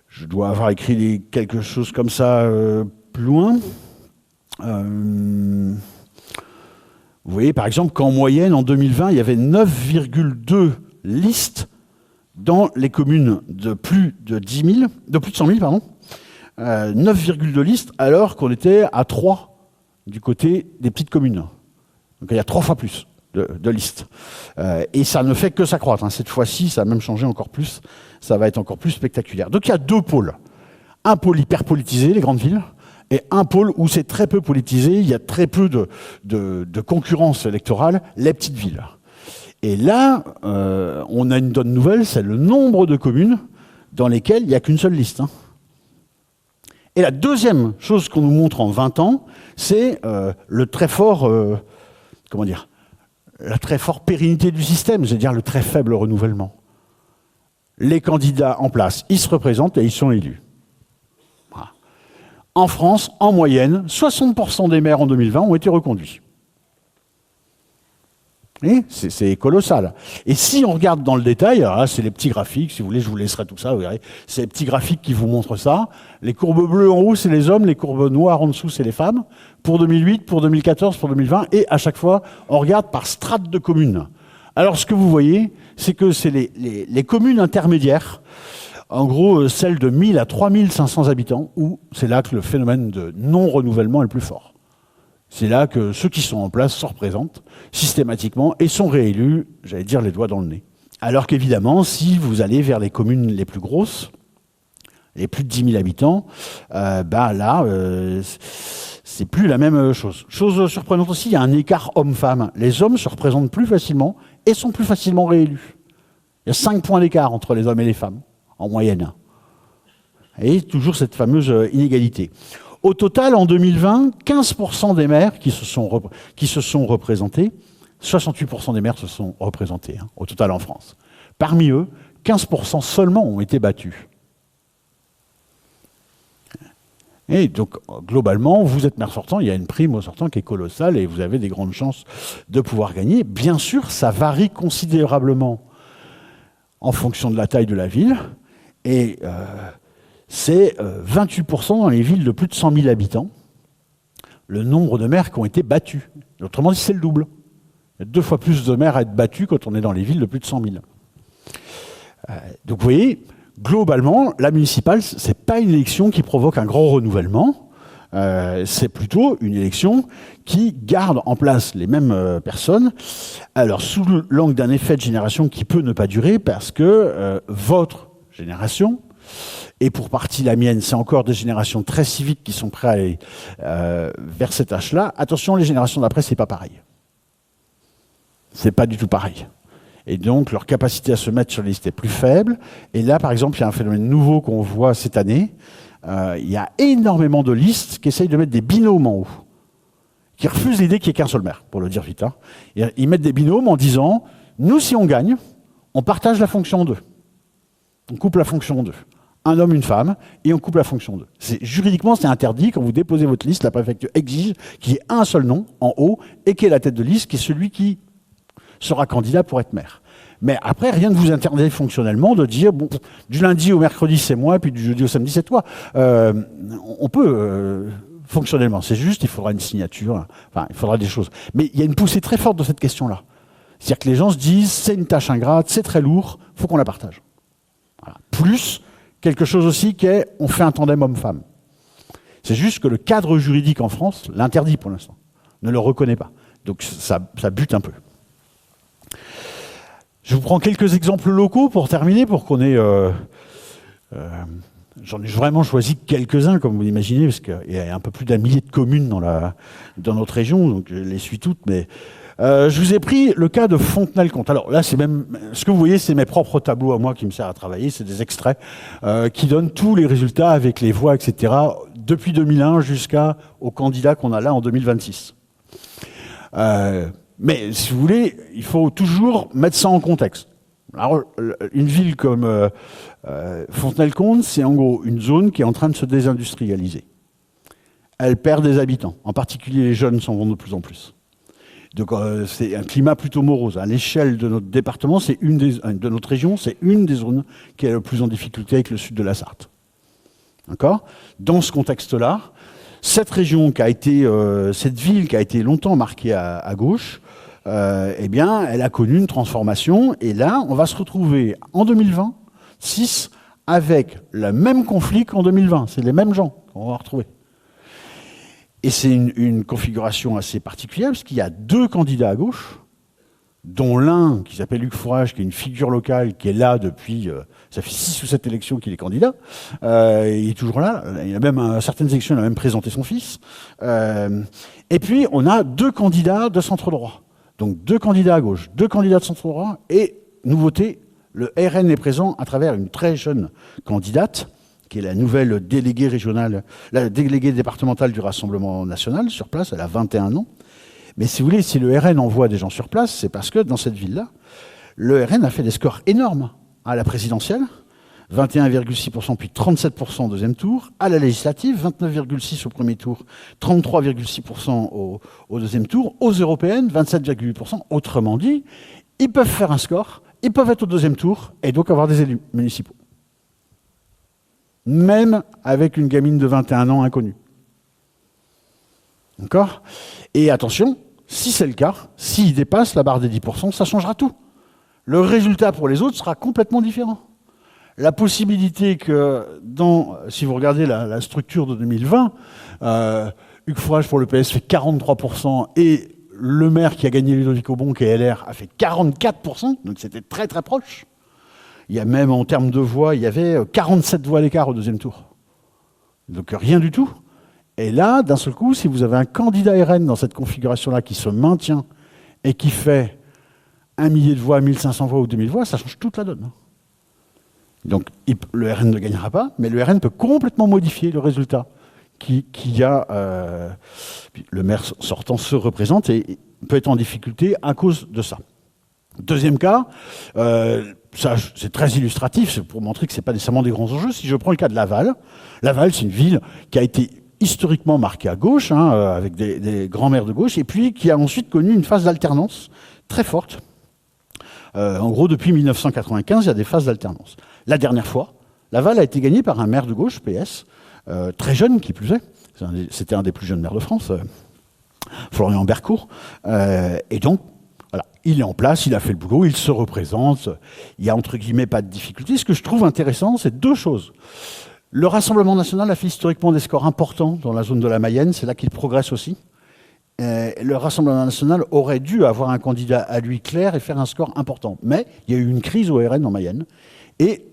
je dois avoir écrit quelque chose comme ça plus loin. Vous voyez, par exemple, qu'en moyenne, en 2020, il y avait 9,2 listes dans les communes de plus de 100 000, pardon. 9,2 listes, alors qu'on était à 3 du côté des petites communes. Donc il y a 3 fois plus de listes. Et ça ne fait que s'accroître. Cette fois-ci, ça a même changé encore plus. Ça va être encore plus spectaculaire. Donc il y a 2 pôles. Un pôle hyper politisé, les grandes villes, et un pôle où c'est très peu politisé, il y a très peu de concurrence électorale, les petites villes. Et là, on a une bonne nouvelle, c'est le nombre de communes dans lesquelles il n'y a qu'une seule liste. Et la deuxième chose qu'on nous montre en 20 ans, c'est le très fort, la très forte pérennité du système, c'est-à-dire le très faible renouvellement. Les candidats en place, ils se représentent et ils sont élus. Voilà. En France, en moyenne, 60% des maires en 2020 ont été reconduits. Et c'est colossal. Et si on regarde dans le détail, alors là, c'est les petits graphiques, si vous voulez, je vous laisserai tout ça, vous verrez. C'est les petits graphiques qui vous montrent ça. Les courbes bleues en haut, c'est les hommes, les courbes noires en dessous, c'est les femmes. Pour 2008, pour 2014, pour 2020, et à chaque fois, on regarde par strate de communes. Alors, ce que vous voyez, c'est que c'est les communes intermédiaires, en gros, celles de 1000 à 3500 habitants, où c'est là que le phénomène de non-renouvellement est le plus fort. C'est là que ceux qui sont en place se représentent systématiquement et sont réélus, j'allais dire, les doigts dans le nez. Alors qu'évidemment, si vous allez vers les communes les plus grosses, les plus de 10 000 habitants, c'est plus la même chose. Chose surprenante aussi, il y a un écart homme-femme. Les hommes se représentent plus facilement et sont plus facilement réélus. Il y a 5 points d'écart entre les hommes et les femmes, en moyenne. Et toujours cette fameuse inégalité. Au total, en 2020, 15% des maires qui se sont représentés, 68% des maires se sont représentés, au total en France. Parmi eux, 15% seulement ont été battus. Et donc, globalement, vous êtes maire sortant, il y a une prime au sortant qui est colossale et vous avez des grandes chances de pouvoir gagner. Bien sûr, ça varie considérablement en fonction de la taille de la ville. Et c'est 28% dans les villes de plus de 100 000 habitants, le nombre de maires qui ont été battus. Autrement dit, c'est le double. Il y a 2 fois plus de maires à être battus quand on est dans les villes de plus de 100 000. Donc vous voyez, globalement, la municipale, ce n'est pas une élection qui provoque un grand renouvellement, c'est plutôt une élection qui garde en place les mêmes personnes, alors sous l'angle d'un effet de génération qui peut ne pas durer, parce que votre génération, et pour partie la mienne, c'est encore des générations très civiques qui sont prêtes à aller vers cet âge-là. Attention, les générations d'après, c'est pas pareil. C'est pas du tout pareil. Et donc, leur capacité à se mettre sur les listes est plus faible. Et là, par exemple, il y a un phénomène nouveau qu'on voit cette année. Il y a énormément de listes qui essayent de mettre des binômes en haut, qui refusent l'idée qu'il n'y ait qu'un seul maire, pour le dire vite. Ils mettent des binômes en disant, nous, si on gagne, on partage la fonction en deux. On coupe la fonction en deux. Un homme, une femme, et on coupe la fonction d'eux. Juridiquement, c'est interdit. Quand vous déposez votre liste, la préfecture exige qu'il y ait un seul nom en haut et qui est la tête de liste, qui est celui qui sera candidat pour être maire. Mais après, rien ne vous interdit fonctionnellement de dire, bon, du lundi au mercredi, c'est moi, et puis du jeudi au samedi, c'est toi. On peut, fonctionnellement, c'est juste, il faudra une signature, enfin, il faudra des choses. Mais il y a une poussée très forte dans cette question-là. C'est-à-dire que les gens se disent, c'est une tâche ingrate, c'est très lourd, il faut qu'on la partage. Voilà. Plus, quelque chose aussi qui est, on fait un tandem homme-femme. C'est juste que le cadre juridique en France l'interdit pour l'instant, ne le reconnaît pas. Donc ça bute un peu. Je vous prends quelques exemples locaux pour terminer, pour qu'on ait... j'en ai vraiment choisi quelques-uns, comme vous l'imaginez, parce qu'il y a un peu plus d'un millier de communes dans notre région, donc je les suis toutes, mais... je vous ai pris le cas de Fontenay-le-Comte. Alors là, c'est même ce que vous voyez, c'est mes propres tableaux à moi qui me servent à travailler. C'est des extraits qui donnent tous les résultats avec les voix, etc. depuis 2001 jusqu'au candidat qu'on a là en 2026. Mais si vous voulez, il faut toujours mettre ça en contexte. Alors, une ville comme Fontenay-le-Comte, c'est en gros une zone qui est en train de se désindustrialiser. Elle perd des habitants. En particulier, les jeunes s'en vont de plus en plus. Donc c'est un climat plutôt morose. À l'échelle de notre département, de notre région, c'est une des zones qui est le plus en difficulté avec le sud de la Sarthe. D'accord ? Dans ce contexte-là, cette région qui a été, cette ville qui a été longtemps marquée à gauche, eh bien, elle a connu une transformation. Et là, on va se retrouver en 2026 avec le même conflit qu'en 2020. C'est les mêmes gens qu'on va retrouver. Et c'est une configuration assez particulière, parce qu'il y a 2 candidats à gauche, dont l'un, qui s'appelle Luc Fourage, qui est une figure locale, qui est là depuis... ça fait 6 ou 7 élections qu'il est candidat. Il est toujours là. Il a même, à certaines élections, il a même présenté son fils. Et puis, on a 2 candidats de centre-droit. Donc, 2 candidats à gauche, 2 candidats de centre-droit. Et, nouveauté, le RN est présent à travers une très jeune candidate, qui est la nouvelle déléguée régionale, la déléguée départementale du Rassemblement national sur place. Elle a 21 ans. Mais si vous voulez, si le RN envoie des gens sur place, c'est parce que dans cette ville-là, le RN a fait des scores énormes à la présidentielle. 21,6% puis 37% au deuxième tour. À la législative, 29,6% au premier tour, 33,6% au deuxième tour. Aux européennes, 27,8%. Autrement dit, ils peuvent faire un score, ils peuvent être au deuxième tour et donc avoir des élus municipaux. Même avec une gamine de 21 ans inconnue. D'accord ? Et attention, si c'est le cas, s'il dépasse la barre des 10%, ça changera tout. Le résultat pour les autres sera complètement différent. La possibilité que, si vous regardez la structure de 2020, Hugues Fourage pour le PS fait 43% et le maire qui a gagné Ludovic Aubon, qui est LR, a fait 44%, donc c'était très très proche. Il y a même, en termes de voix, il y avait 47 voix d'écart au deuxième tour. Donc rien du tout. Et là, d'un seul coup, si vous avez un candidat RN dans cette configuration-là qui se maintient et qui fait 1 millier de voix, 1500 voix ou 2000 voix, ça change toute la donne. Donc le RN ne gagnera pas, mais le RN peut complètement modifier le résultat qu'il y a. Le maire sortant se représente et peut être en difficulté à cause de ça. Deuxième cas, ça c'est très illustratif, c'est pour montrer que ce n'est pas nécessairement des grands enjeux. Si je prends le cas de Laval, Laval c'est une ville qui a été historiquement marquée à gauche, avec des grands maires de gauche, et puis qui a ensuite connu une phase d'alternance très forte. En gros, depuis 1995, il y a des phases d'alternance. La dernière fois, Laval a été gagné par un maire de gauche, PS, très jeune qui plus est. C'était un des plus jeunes maires de France, Florian Bercourt. Et donc, voilà, il est en place, il a fait le boulot, il se représente. Il n'y a entre guillemets pas de difficulté. Ce que je trouve intéressant, c'est deux choses. Le Rassemblement national a fait historiquement des scores importants dans la zone de la Mayenne. C'est là qu'il progresse aussi. Le Rassemblement national aurait dû avoir un candidat à lui clair et faire un score important. Mais il y a eu une crise au RN en Mayenne. Et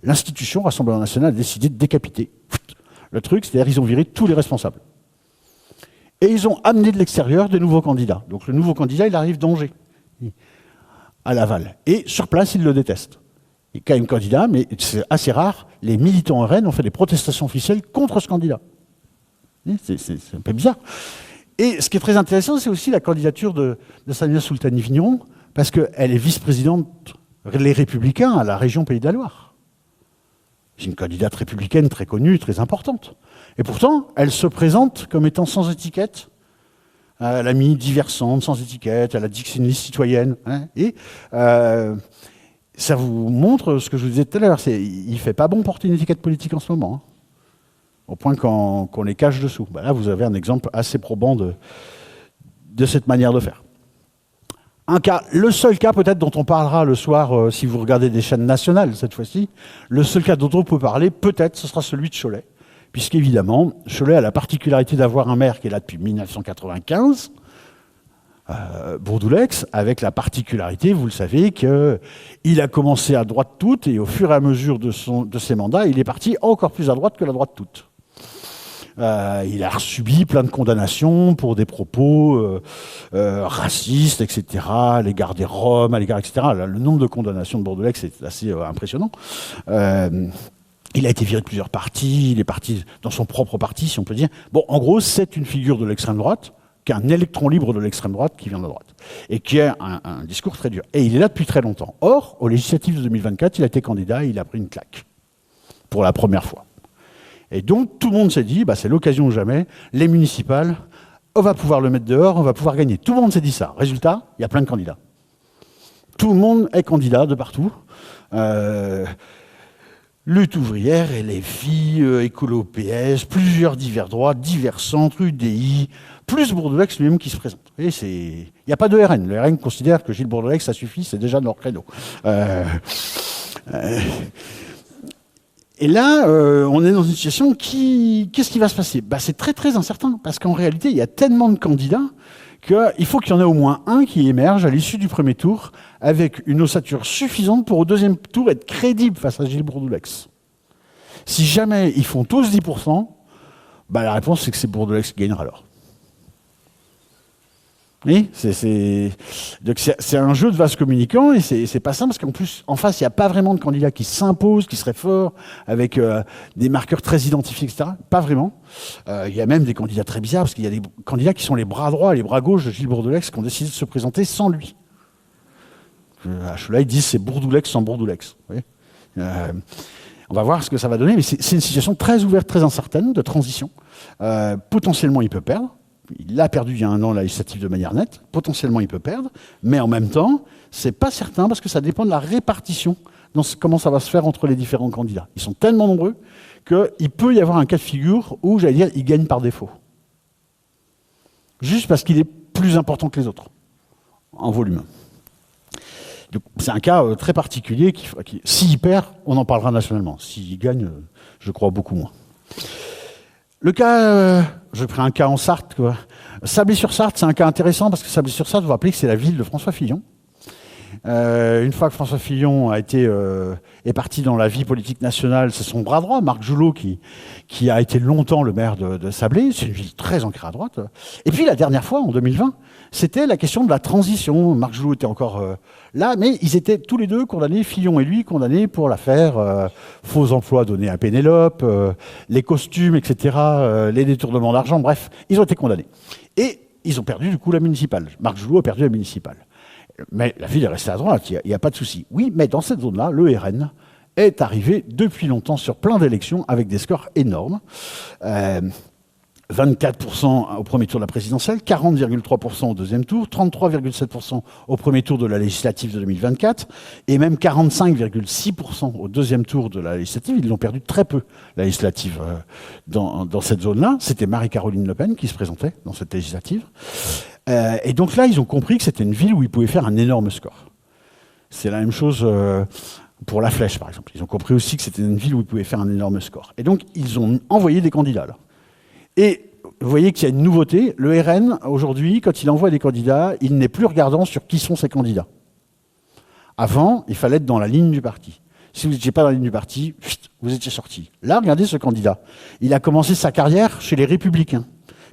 l'institution Rassemblement national a décidé de décapiter le truc, c'est-à-dire ils ont viré tous les responsables. Et ils ont amené de l'extérieur des nouveaux candidats. Donc le nouveau candidat, il arrive d'Angers, à Laval. Et sur place, ils le détestent. Il y a quand même candidat, mais c'est assez rare, les militants RN ont fait des protestations officielles contre ce candidat. C'est un peu bizarre. Et ce qui est très intéressant, c'est aussi la candidature de Samia Soultani-Vigneron, parce qu'elle est vice-présidente Les Républicains à la région Pays de la Loire. C'est une candidate républicaine très connue, très importante. Et pourtant, elle se présente comme étant sans étiquette. Elle a mis diversante, sans étiquette, elle a dit que c'est une liste citoyenne. Et ça vous montre ce que je vous disais tout à l'heure, il ne fait pas bon porter une étiquette politique en ce moment. Au point qu'on les cache dessous. Là, vous avez un exemple assez probant de cette manière de faire. Un cas, le seul cas peut-être dont on parlera le soir, si vous regardez des chaînes nationales cette fois-ci, le seul cas dont on peut parler, peut-être, ce sera celui de Cholet. Puisqu'évidemment, Cholet a la particularité d'avoir un maire qui est là depuis 1995, Bourdoulex, avec la particularité, vous le savez, qu'il a commencé à droite toute, et au fur et à mesure de ses mandats, il est parti encore plus à droite que la droite toute. Il a subi plein de condamnations pour des propos racistes, etc., à l'égard des Roms, à l'égard, etc. Le nombre de condamnations de Bourdoulex est assez impressionnant. Il a été viré de plusieurs partis, il est parti dans son propre parti, si on peut dire. Bon, en gros, c'est une figure de l'extrême droite, qui est un électron libre de l'extrême droite qui vient de droite, et qui a un discours très dur. Et il est là depuis très longtemps. Or, aux législatives de 2024, il a été candidat et il a pris une claque, pour la première fois. Et donc, tout le monde s'est dit, c'est l'occasion ou jamais, les municipales, on va pouvoir le mettre dehors, on va pouvoir gagner. Tout le monde s'est dit ça. Résultat, il y a plein de candidats. Tout le monde est candidat de partout. Lutte ouvrière, LFI, Écolo PS, plusieurs divers droits, divers centres, UDI, plus Bourdoulex lui-même qui se présente. Il n'y a pas de RN. Le RN considère que Gilles Bourdoulex, ça suffit, c'est déjà leur créneau. Et là, on est dans une situation qu'est-ce qui va se passer ? C'est très très incertain, parce qu'en réalité, il y a tellement de candidats qu'il faut qu'il y en ait au moins un qui émerge à l'issue du premier tour avec une ossature suffisante pour au deuxième tour être crédible face à Gilles Bourdoulex. Si jamais ils font tous 10%, la réponse c'est que c'est Bourdoulex qui gagnera alors. Oui, donc c'est un jeu de vase communicant et c'est pas simple parce qu'en plus, en face, il n'y a pas vraiment de candidats qui s'imposent, qui seraient forts, avec des marqueurs très identifiés, etc. Pas vraiment. Il y a même des candidats très bizarres parce qu'il y a des candidats qui sont les bras droits et les bras gauches de Gilles Bourdoulex qui ont décidé de se présenter sans lui. À Cholet, ils disent c'est Bourdoulex sans Bourdoulex. Vous voyez ? On va voir ce que ça va donner, mais c'est une situation très ouverte, très incertaine, de transition. Potentiellement, il peut perdre. Il a perdu il y a un an la législative de manière nette. Potentiellement, il peut perdre. Mais en même temps, c'est pas certain parce que ça dépend de la répartition, comment ça va se faire entre les différents candidats. Ils sont tellement nombreux qu'il peut y avoir un cas de figure où, j'allais dire, il gagne par défaut. Juste parce qu'il est plus important que les autres, en volume. C'est un cas très particulier s'il perd, on en parlera nationalement. S'il gagne, je crois beaucoup moins. Le cas, je prends un cas en Sarthe. Sablé-sur-Sarthe, c'est un cas intéressant parce que Sablé-sur-Sarthe, vous vous rappelez que c'est la ville de François Fillon. Une fois que François Fillon est parti dans la vie politique nationale, c'est son bras droit, Marc Joulot, qui a été longtemps le maire de Sablé. C'est une ville très ancrée à droite. Et puis la dernière fois, en 2020, c'était la question de la transition. Marc Joulot était encore là, mais ils étaient tous les deux condamnés, Fillon et lui, condamnés pour l'affaire faux emplois donnés à Pénélope, les costumes, etc., les détournements d'argent, bref, ils ont été condamnés. Et ils ont perdu du coup la municipale. Marc Joulot a perdu la municipale. Mais la ville est restée à droite, il n'y a pas de souci. Oui, mais dans cette zone-là, le RN est arrivé depuis longtemps sur plein d'élections avec des scores énormes. 24% au premier tour de la présidentielle, 40,3% au deuxième tour, 33,7% au premier tour de la législative de 2024, et même 45,6% au deuxième tour de la législative. Ils l'ont perdu très peu, la législative, dans cette zone-là. C'était Marie-Caroline Le Pen qui se présentait dans cette législative. Et donc là, ils ont compris que c'était une ville où ils pouvaient faire un énorme score. C'est la même chose pour La Flèche, par exemple. Ils ont compris aussi que c'était une ville où ils pouvaient faire un énorme score. Et donc, ils ont envoyé des candidats, là. Et vous voyez qu'il y a une nouveauté. Le RN, aujourd'hui, quand il envoie des candidats, il n'est plus regardant sur qui sont ces candidats. Avant, il fallait être dans la ligne du parti. Si vous n'étiez pas dans la ligne du parti, vous étiez sorti. Là, regardez ce candidat. Il a commencé sa carrière chez les Républicains.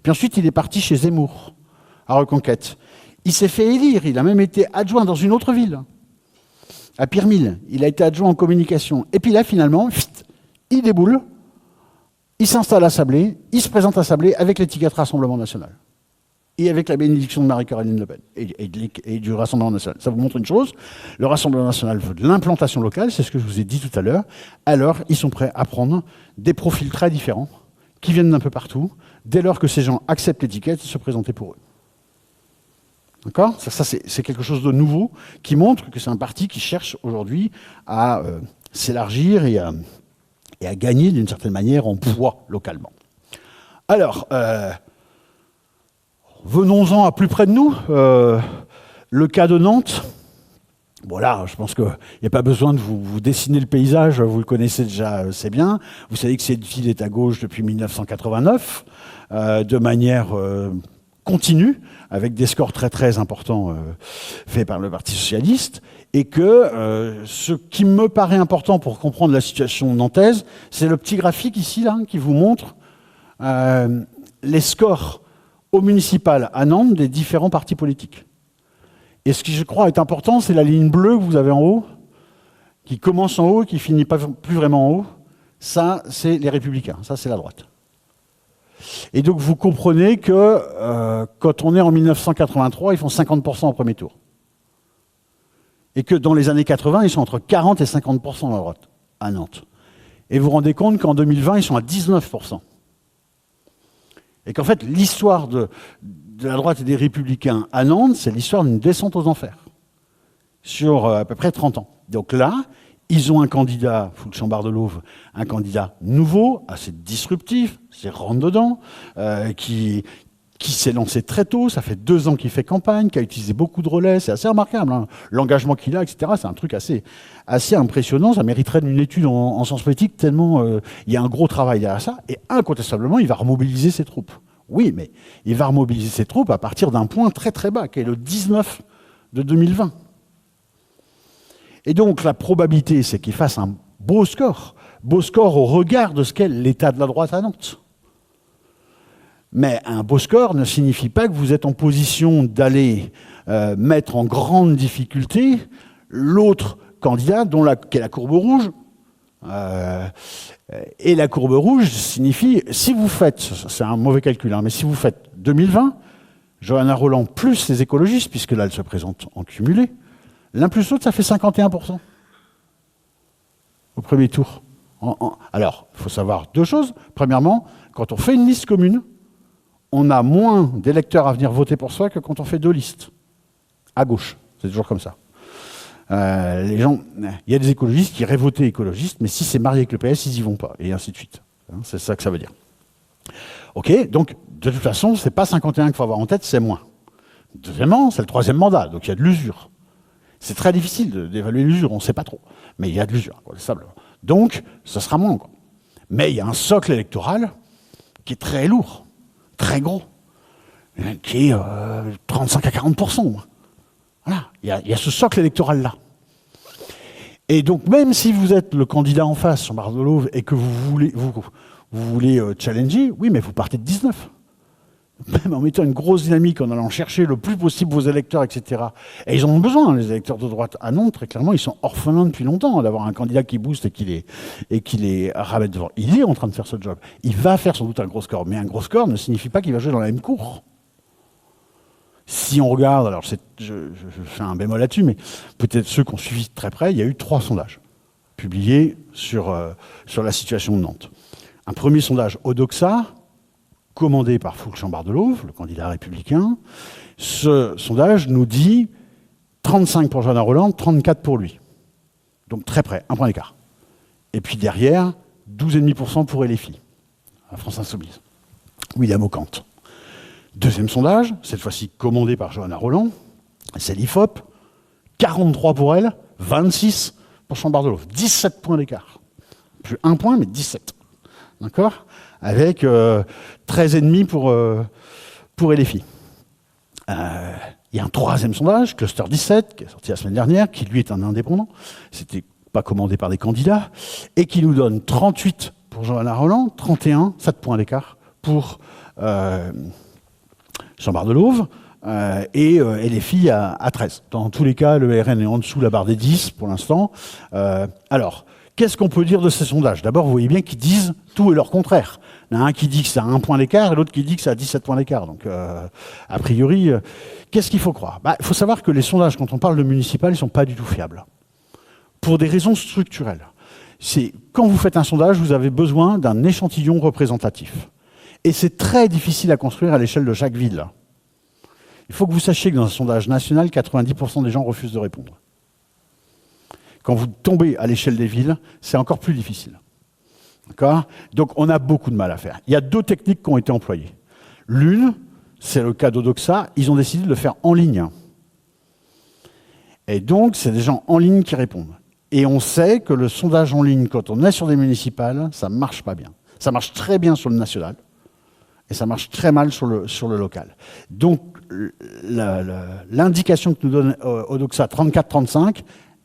Puis ensuite, il est parti chez Zemmour, à Reconquête. Il s'est fait élire. Il a même été adjoint dans une autre ville, à Pirmil. Il a été adjoint en communication. Et puis là, finalement, il déboule. Il s'installe à Sablé, il se présente à Sablé avec l'étiquette Rassemblement National. Et avec la bénédiction de Marie-Caroline Le Pen et du Rassemblement National. Ça vous montre une chose, le Rassemblement National veut de l'implantation locale, c'est ce que je vous ai dit tout à l'heure. Alors, ils sont prêts à prendre des profils très différents, qui viennent d'un peu partout, dès lors que ces gens acceptent l'étiquette et se présenter pour eux. D'accord ? Ça c'est quelque chose de nouveau, qui montre que c'est un parti qui cherche aujourd'hui à s'élargir et à gagner d'une certaine manière en poids localement. Alors, venons-en à plus près de nous. Le cas de Nantes. Bon là, je pense qu'il n'y a pas besoin de vous dessiner le paysage, vous le connaissez déjà assez bien. Vous savez que cette ville est à gauche depuis 1989, de manière continue, avec des scores très très importants faits par le Parti socialiste. Et que ce qui me paraît important pour comprendre la situation nantaise, c'est le petit graphique ici, là, qui vous montre les scores au municipal à Nantes des différents partis politiques. Et ce qui, je crois, est important, c'est la ligne bleue que vous avez en haut, qui commence en haut et qui finit pas plus vraiment en haut. Ça, c'est les Républicains. Ça, c'est la droite. Et donc, vous comprenez que quand on est en 1983, ils font 50% au premier tour. Et que dans les années 80, ils sont entre 40 et 50% à droite, à Nantes. Et vous vous rendez compte qu'en 2020, ils sont à 19%. Et qu'en fait, l'histoire de la droite et des Républicains à Nantes, c'est l'histoire d'une descente aux enfers, sur à peu près 30 ans. Donc là, ils ont un candidat, Foulchambard-Delauve, un candidat nouveau, assez disruptif, c'est rentre-dedans, qui s'est lancé très tôt, ça fait 2 ans qu'il fait campagne, qui a utilisé beaucoup de relais, c'est assez remarquable, hein. L'engagement qu'il a, etc., c'est un truc assez impressionnant, ça mériterait une étude en sciences politiques, tellement il y a un gros travail derrière ça, et incontestablement, il va remobiliser ses troupes. Oui, mais il va remobiliser ses troupes à partir d'un point très très bas, qui est le 19 de 2020. Et donc la probabilité, c'est qu'il fasse un beau score au regard de ce qu'est l'état de la droite à Nantes. Mais un beau score ne signifie pas que vous êtes en position d'aller mettre en grande difficulté l'autre candidat, qui est la courbe rouge. Et la courbe rouge signifie, si vous faites, c'est un mauvais calcul, hein, mais si vous faites 2020, Johanna Rolland plus les écologistes, puisque là elle se présente en cumulé, l'un plus l'autre, ça fait 51%. Vous au premier tour. Alors, il faut savoir deux choses. Premièrement, quand on fait une liste commune, on a moins d'électeurs à venir voter pour soi que quand on fait deux listes. À gauche, c'est toujours comme ça. Les gens, il y a des écologistes qui iraient voter écologistes, mais si c'est marié avec le PS, ils n'y vont pas, et ainsi de suite. C'est ça que ça veut dire. Ok, donc de toute façon, c'est pas 51 qu'il faut avoir en tête, c'est moins. Deuxièmement, c'est le troisième mandat, donc il y a de l'usure. C'est très difficile d'évaluer l'usure, on ne sait pas trop, mais il y a de l'usure, simplement. Donc, ça sera moins, quoi. Mais il y a un socle électoral qui est très lourd, très gros, qui est 35 à 40%. Voilà, il y a ce socle électoral-là. Et donc, même si vous êtes le candidat en face, Jean-Bart Delauve, et que vous voulez challenger, oui, mais vous partez de 19. Même en mettant une grosse dynamique, en allant chercher le plus possible vos électeurs, etc. Et ils en ont besoin, les électeurs de droite. Ah non, très clairement, ils sont orphelins depuis longtemps d'avoir un candidat qui booste et qui les ramène devant. Il est en train de faire ce job. Il va faire sans doute un gros score, mais un gros score ne signifie pas qu'il va jouer dans la même cour. Si on regarde, alors je fais un bémol là-dessus, mais peut-être ceux qui ont suivi de très près, il y a eu 3 sondages publiés sur la situation de Nantes. Un premier sondage Odoxa, commandé par Jean-Bart Delauve, le candidat républicain. Ce sondage nous dit 35 pour Johanna Rolland, 34 pour lui. Donc très près, un point d'écart. Et puis derrière, 12,5% pour LFI, la France Insoumise. William Ocante. Deuxième sondage, cette fois-ci commandé par Johanna Rolland, c'est l'IFOP, 43 pour elle, 26 pour Jean-Bart Delauve. 17 points d'écart. Plus un point, mais 17. D'accord ? Avec 13,5 pour LFI. Il y a un troisième sondage, Cluster 17, qui est sorti la semaine dernière, qui lui est un indépendant. C'était pas commandé par des candidats, et qui nous donne 38 pour Johanna Rolland, 31, 7 points d'écart pour Jean-Bart Delauve, et LFI à 13. Dans tous les cas, le RN est en dessous de la barre des 10 pour l'instant. Alors, qu'est-ce qu'on peut dire de ces sondages ? D'abord, vous voyez bien qu'ils disent tout et leur contraire. Il y en a un qui dit que c'est à 1 point d'écart et l'autre qui dit que c'est à 17 points d'écart. Donc, a priori, qu'est-ce qu'il faut croire ? Il faut savoir que les sondages, quand on parle de municipal, ils ne sont pas du tout fiables. Pour des raisons structurelles. Quand vous faites un sondage, vous avez besoin d'un échantillon représentatif. Et c'est très difficile à construire à l'échelle de chaque ville. Il faut que vous sachiez que dans un sondage national, 90% des gens refusent de répondre. Quand vous tombez à l'échelle des villes, c'est encore plus difficile. D'accord ? Donc on a beaucoup de mal à faire. Il y a 2 techniques qui ont été employées. L'une, c'est le cas d'Odoxa, ils ont décidé de le faire en ligne. Et donc, c'est des gens en ligne qui répondent. Et on sait que le sondage en ligne, quand on est sur des municipales, ça ne marche pas bien. Ça marche très bien sur le national, et ça marche très mal sur le local. Donc, l'indication que nous donne Odoxa 34-35,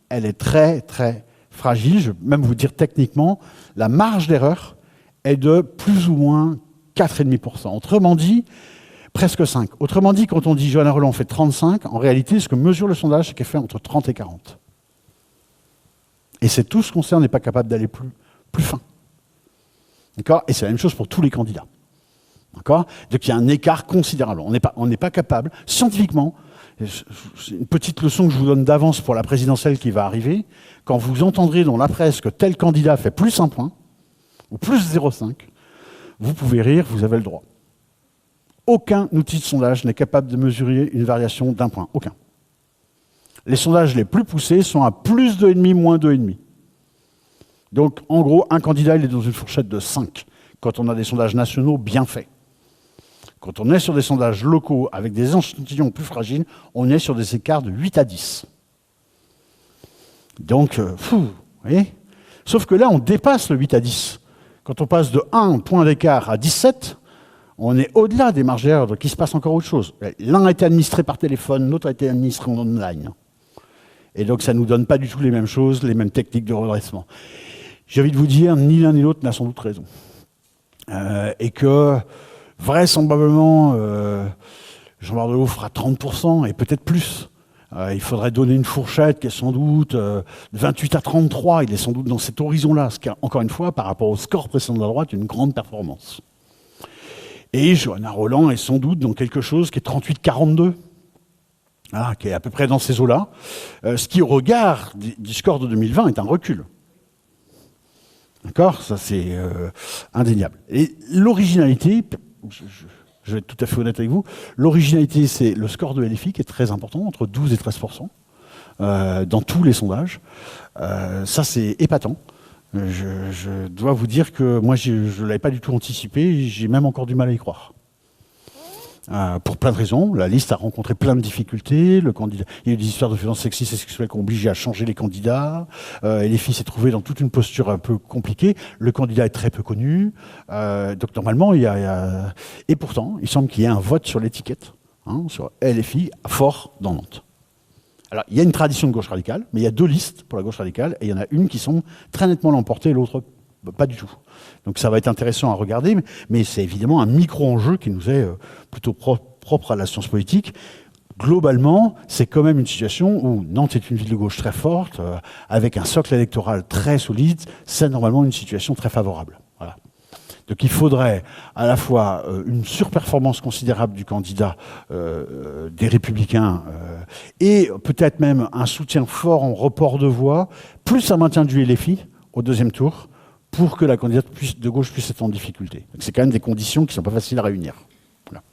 elle est très, très fragile. Je vais même vous dire techniquement, la marge d'erreur est de plus ou moins 4,5%. Autrement dit, presque 5. Autrement dit, quand on dit Johanna Rolland fait 35, en réalité, ce que mesure le sondage, c'est qu'elle fait entre 30 et 40. Et c'est tout ce qu'on sait, on n'est pas capable d'aller plus fin. D'accord ? Et c'est la même chose pour tous les candidats. D'accord ? Donc il y a un écart considérable. On n'est pas capable, scientifiquement, c'est une petite leçon que je vous donne d'avance pour la présidentielle qui va arriver, quand vous entendrez dans la presse que tel candidat fait plus 1 point, ou plus 0,5, vous pouvez rire, vous avez le droit. Aucun outil de sondage n'est capable de mesurer une variation d'1 point. Aucun. Les sondages les plus poussés sont à plus 2,5, moins 2,5. Donc, en gros, un candidat, il est dans une fourchette de 5, quand on a des sondages nationaux bien faits. Quand on est sur des sondages locaux avec des échantillons plus fragiles, on est sur des écarts de 8 à 10. Donc, vous voyez ? Sauf que là, on dépasse le 8 à 10. Quand on passe de 1 point d'écart à 17, on est au-delà des marges d'erreur, donc il se passe encore autre chose. L'un a été administré par téléphone, l'autre a été administré en online. Et donc, ça ne nous donne pas du tout les mêmes choses, les mêmes techniques de redressement. J'ai envie de vous dire, ni l'un ni l'autre n'a sans doute raison. Et que, vraisemblablement, Jean-Bart Delauve fera 30%, et peut-être plus. Il faudrait donner une fourchette qui est sans doute de 28 à 33. Il est sans doute dans cet horizon-là, ce qui est, encore une fois, par rapport au score précédent de la droite, une grande performance. Et Johanna Rolland est sans doute dans quelque chose qui est 38-42. Qui est à peu près dans ces eaux-là. Ce qui, au regard du score de 2020, est un recul. D'accord? Ça, c'est indéniable. Et l'originalité, je vais être tout à fait honnête avec vous, l'originalité, c'est le score de LFI qui est très important, entre 12 et 13%, dans tous les sondages. Ça, c'est épatant. Je dois vous dire que moi, je ne l'avais pas du tout anticipé, j'ai même encore du mal à y croire. Pour plein de raisons. La liste a rencontré plein de difficultés. Le candidat, il y a eu des histoires de violences sexistes et sexuelles qui ont obligé à changer les candidats. Et les filles s'est trouvée dans toute une posture un peu compliquée. Le candidat est très peu connu. Donc normalement, et pourtant, il semble qu'il y ait un vote sur l'étiquette, sur LFI, fort dans Nantes. Alors, il y a une tradition de gauche radicale, mais il y a deux listes pour la gauche radicale, et il y en a une qui semble très nettement l'emporter, et l'autre pas du tout. Donc ça va être intéressant à regarder, mais c'est évidemment un micro-enjeu qui nous est plutôt propre à la science politique. Globalement, c'est quand même une situation où Nantes est une ville de gauche très forte, avec un socle électoral très solide, c'est normalement une situation très favorable. Voilà. Donc il faudrait à la fois une surperformance considérable du candidat des Républicains et peut-être même un soutien fort en report de voix, plus un maintien du LFI au deuxième tour, pour que la candidate de gauche puisse être en difficulté. C'est quand même des conditions qui ne sont pas faciles à réunir. Voilà.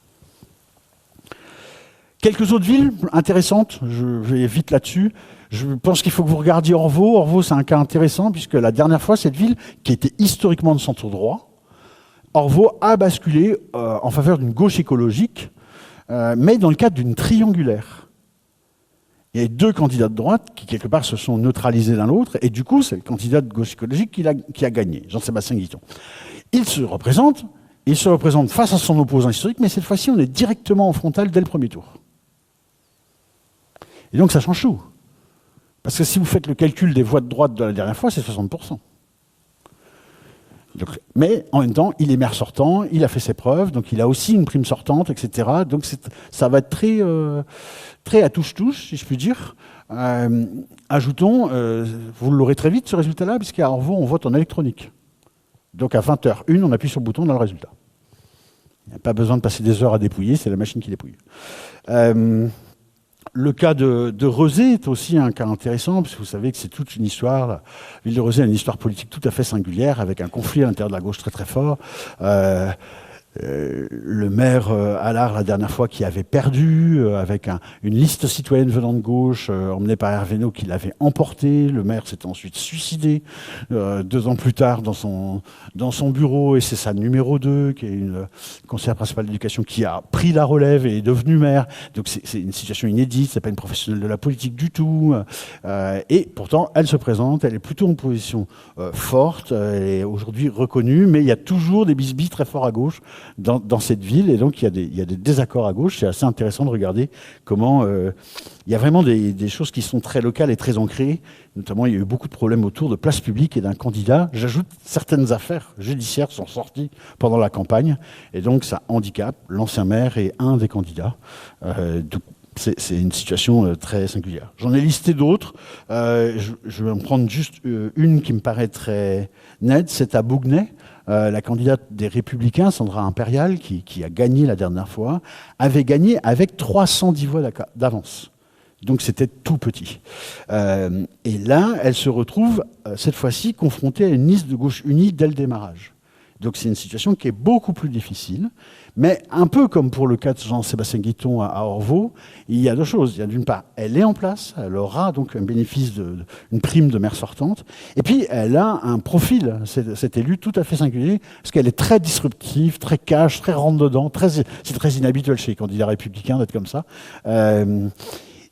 Quelques autres villes intéressantes, je vais vite là-dessus. Je pense qu'il faut que vous regardiez Orvault. Orvault, c'est un cas intéressant, puisque la dernière fois, cette ville, qui était historiquement de centre droit, Orvault a basculé en faveur d'une gauche écologique, mais dans le cadre d'une triangulaire. Il y a deux candidats de droite qui, quelque part, se sont neutralisés l'un l'autre, et du coup, c'est le candidat de gauche écologique qui a gagné, Jean-Sébastien Guiton. Il se représente face à son opposant historique, mais cette fois-ci, on est directement en frontal dès le premier tour. Et donc, ça change tout. Parce que si vous faites le calcul des voix de droite de la dernière fois, c'est 60%. Donc, mais en même temps, il est maire sortant, il a fait ses preuves, donc il a aussi une prime sortante, etc. Donc ça va être très à touche-touche, si je puis dire. Ajoutons, vous l'aurez très vite ce résultat-là, puisqu'à Orvault, on vote en électronique. Donc à 20h01, on appuie sur le bouton, on a le résultat. Il n'y a pas besoin de passer des heures à dépouiller, c'est la machine qui dépouille. Le cas de Rezé est aussi un cas intéressant, parce que vous savez que c'est toute une histoire. La ville de Rezé a une histoire politique tout à fait singulière, avec un conflit à l'intérieur de la gauche très très fort. Le maire Allard, la dernière fois, qui avait perdu, avec une liste citoyenne venant de gauche, emmenée par Hervé Naut, qui l'avait emporté. Le maire s'est ensuite suicidé 2 ans plus tard dans son bureau, et c'est sa numéro 2, qui est une conseillère principale d'éducation, qui a pris la relève et est devenue maire. Donc c'est une situation inédite, c'est pas une professionnelle de la politique du tout. Et pourtant, elle se présente, elle est plutôt en position forte, elle est aujourd'hui reconnue, mais il y a toujours des bisbis très forts à gauche dans cette ville, et donc il y a des désaccords à gauche. C'est assez intéressant de regarder comment il y a vraiment des choses qui sont très locales et très ancrées. Notamment, il y a eu beaucoup de problèmes autour de places publiques et d'un candidat. J'ajoute, certaines affaires judiciaires sont sorties pendant la campagne, et donc ça handicape l'ancien maire et un des candidats. C'est une situation très singulière. J'en ai listé d'autres. Je vais en prendre juste une qui me paraît très nette, c'est à Bougnay. La candidate des Républicains, Sandra Impérial, qui a gagné la dernière fois, avait gagné avec 310 voix d'avance. Donc c'était tout petit. Et là, elle se retrouve, cette fois-ci, confrontée à une liste de gauche unie dès le démarrage. Donc c'est une situation qui est beaucoup plus difficile, mais un peu comme pour le cas de Jean-Sébastien Guiton à Orvault, il y a deux choses. Il y a d'une part, elle est en place, elle aura donc un bénéfice d'une prime de maire sortante, et puis elle a un profil, cette élue, tout à fait singulier, parce qu'elle est très disruptive, très cash, très rentre-dedans, c'est très inhabituel chez les candidats républicains d'être comme ça.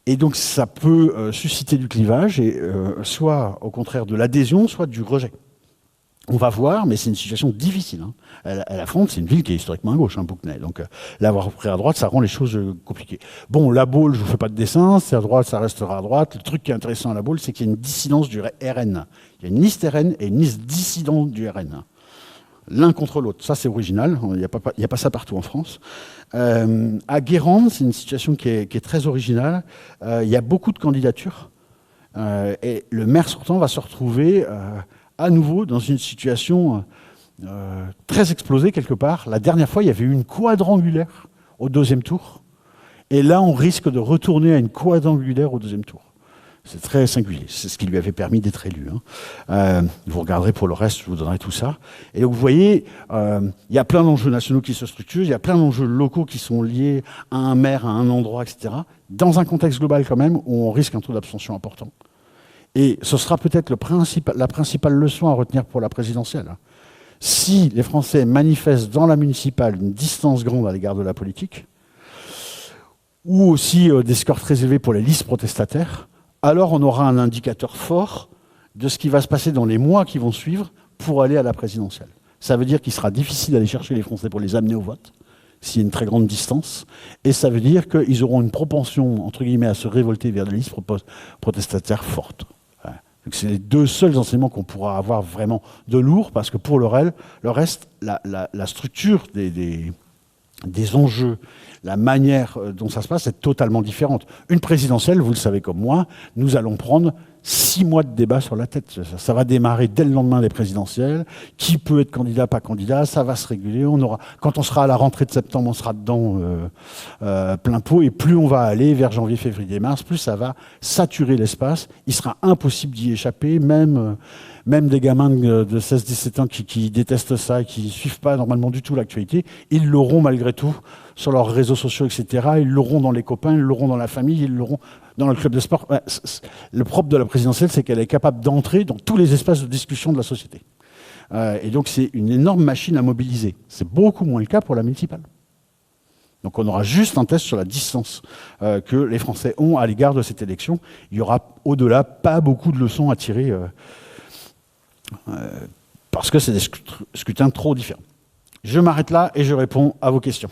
Et donc ça peut susciter du clivage, et soit au contraire de l'adhésion, soit du rejet. On va voir, mais c'est une situation difficile. Elle affronte, c'est une ville qui est historiquement à gauche, Bougnay. Donc l'avoir pris à droite, ça rend les choses compliquées. Bon, la Baule, je ne vous fais pas de dessin, c'est à droite, ça restera à droite. Le truc qui est intéressant à la Baule, c'est qu'il y a une dissidence du RN. Il y a une liste RN et une liste dissidente du RN. L'un contre l'autre, ça c'est original, il n'y a pas ça partout en France. À Guérande, c'est une situation qui est très originale. Il y a beaucoup de candidatures et le maire sortant va se retrouver à nouveau dans une situation très explosée quelque part. La dernière fois, il y avait eu une quadrangulaire au deuxième tour. Et là, on risque de retourner à une quadrangulaire au deuxième tour. C'est très singulier. C'est ce qui lui avait permis d'être élu. Vous regarderez pour le reste, je vous donnerai tout ça. Et donc, vous voyez, il y a plein d'enjeux nationaux qui se structurent, il y a plein d'enjeux locaux qui sont liés à un maire, à un endroit, etc., dans un contexte global quand même, où on risque un taux d'abstention important. Et ce sera peut-être la principale leçon à retenir pour la présidentielle. Si les Français manifestent dans la municipale une distance grande à l'égard de la politique, ou aussi des scores très élevés pour les listes protestataires, alors on aura un indicateur fort de ce qui va se passer dans les mois qui vont suivre pour aller à la présidentielle. Ça veut dire qu'il sera difficile d'aller chercher les Français pour les amener au vote, s'il y a une très grande distance, et ça veut dire qu'ils auront une propension, entre guillemets, à se révolter vers des listes protestataires fortes. Donc c'est les deux seuls enseignements qu'on pourra avoir vraiment de lourd, parce que pour le reste, la structure des enjeux, la manière dont ça se passe est totalement différente. Une présidentielle, vous le savez comme moi, nous allons prendre 6 mois de débat sur la tête. Ça va démarrer dès le lendemain des présidentielles. Qui peut être candidat, pas candidat, ça va se réguler. Quand on sera à la rentrée de septembre, on sera dedans plein pot. Et plus on va aller vers janvier, février, mars, plus ça va saturer l'espace. Il sera impossible d'y échapper, même des gamins de 16-17 ans qui détestent ça et qui ne suivent pas normalement du tout l'actualité. Ils l'auront malgré tout sur leurs réseaux sociaux, etc. Ils l'auront dans les copains, ils l'auront dans la famille, ils l'auront dans le club de sport. Le propre de la présidentielle, c'est qu'elle est capable d'entrer dans tous les espaces de discussion de la société. Et donc, c'est une énorme machine à mobiliser. C'est beaucoup moins le cas pour la municipale. Donc, on aura juste un test sur la distance que les Français ont à l'égard de cette élection. Il y aura, au-delà, pas beaucoup de leçons à tirer parce que c'est des scrutins trop différents. Je m'arrête là et je réponds à vos questions.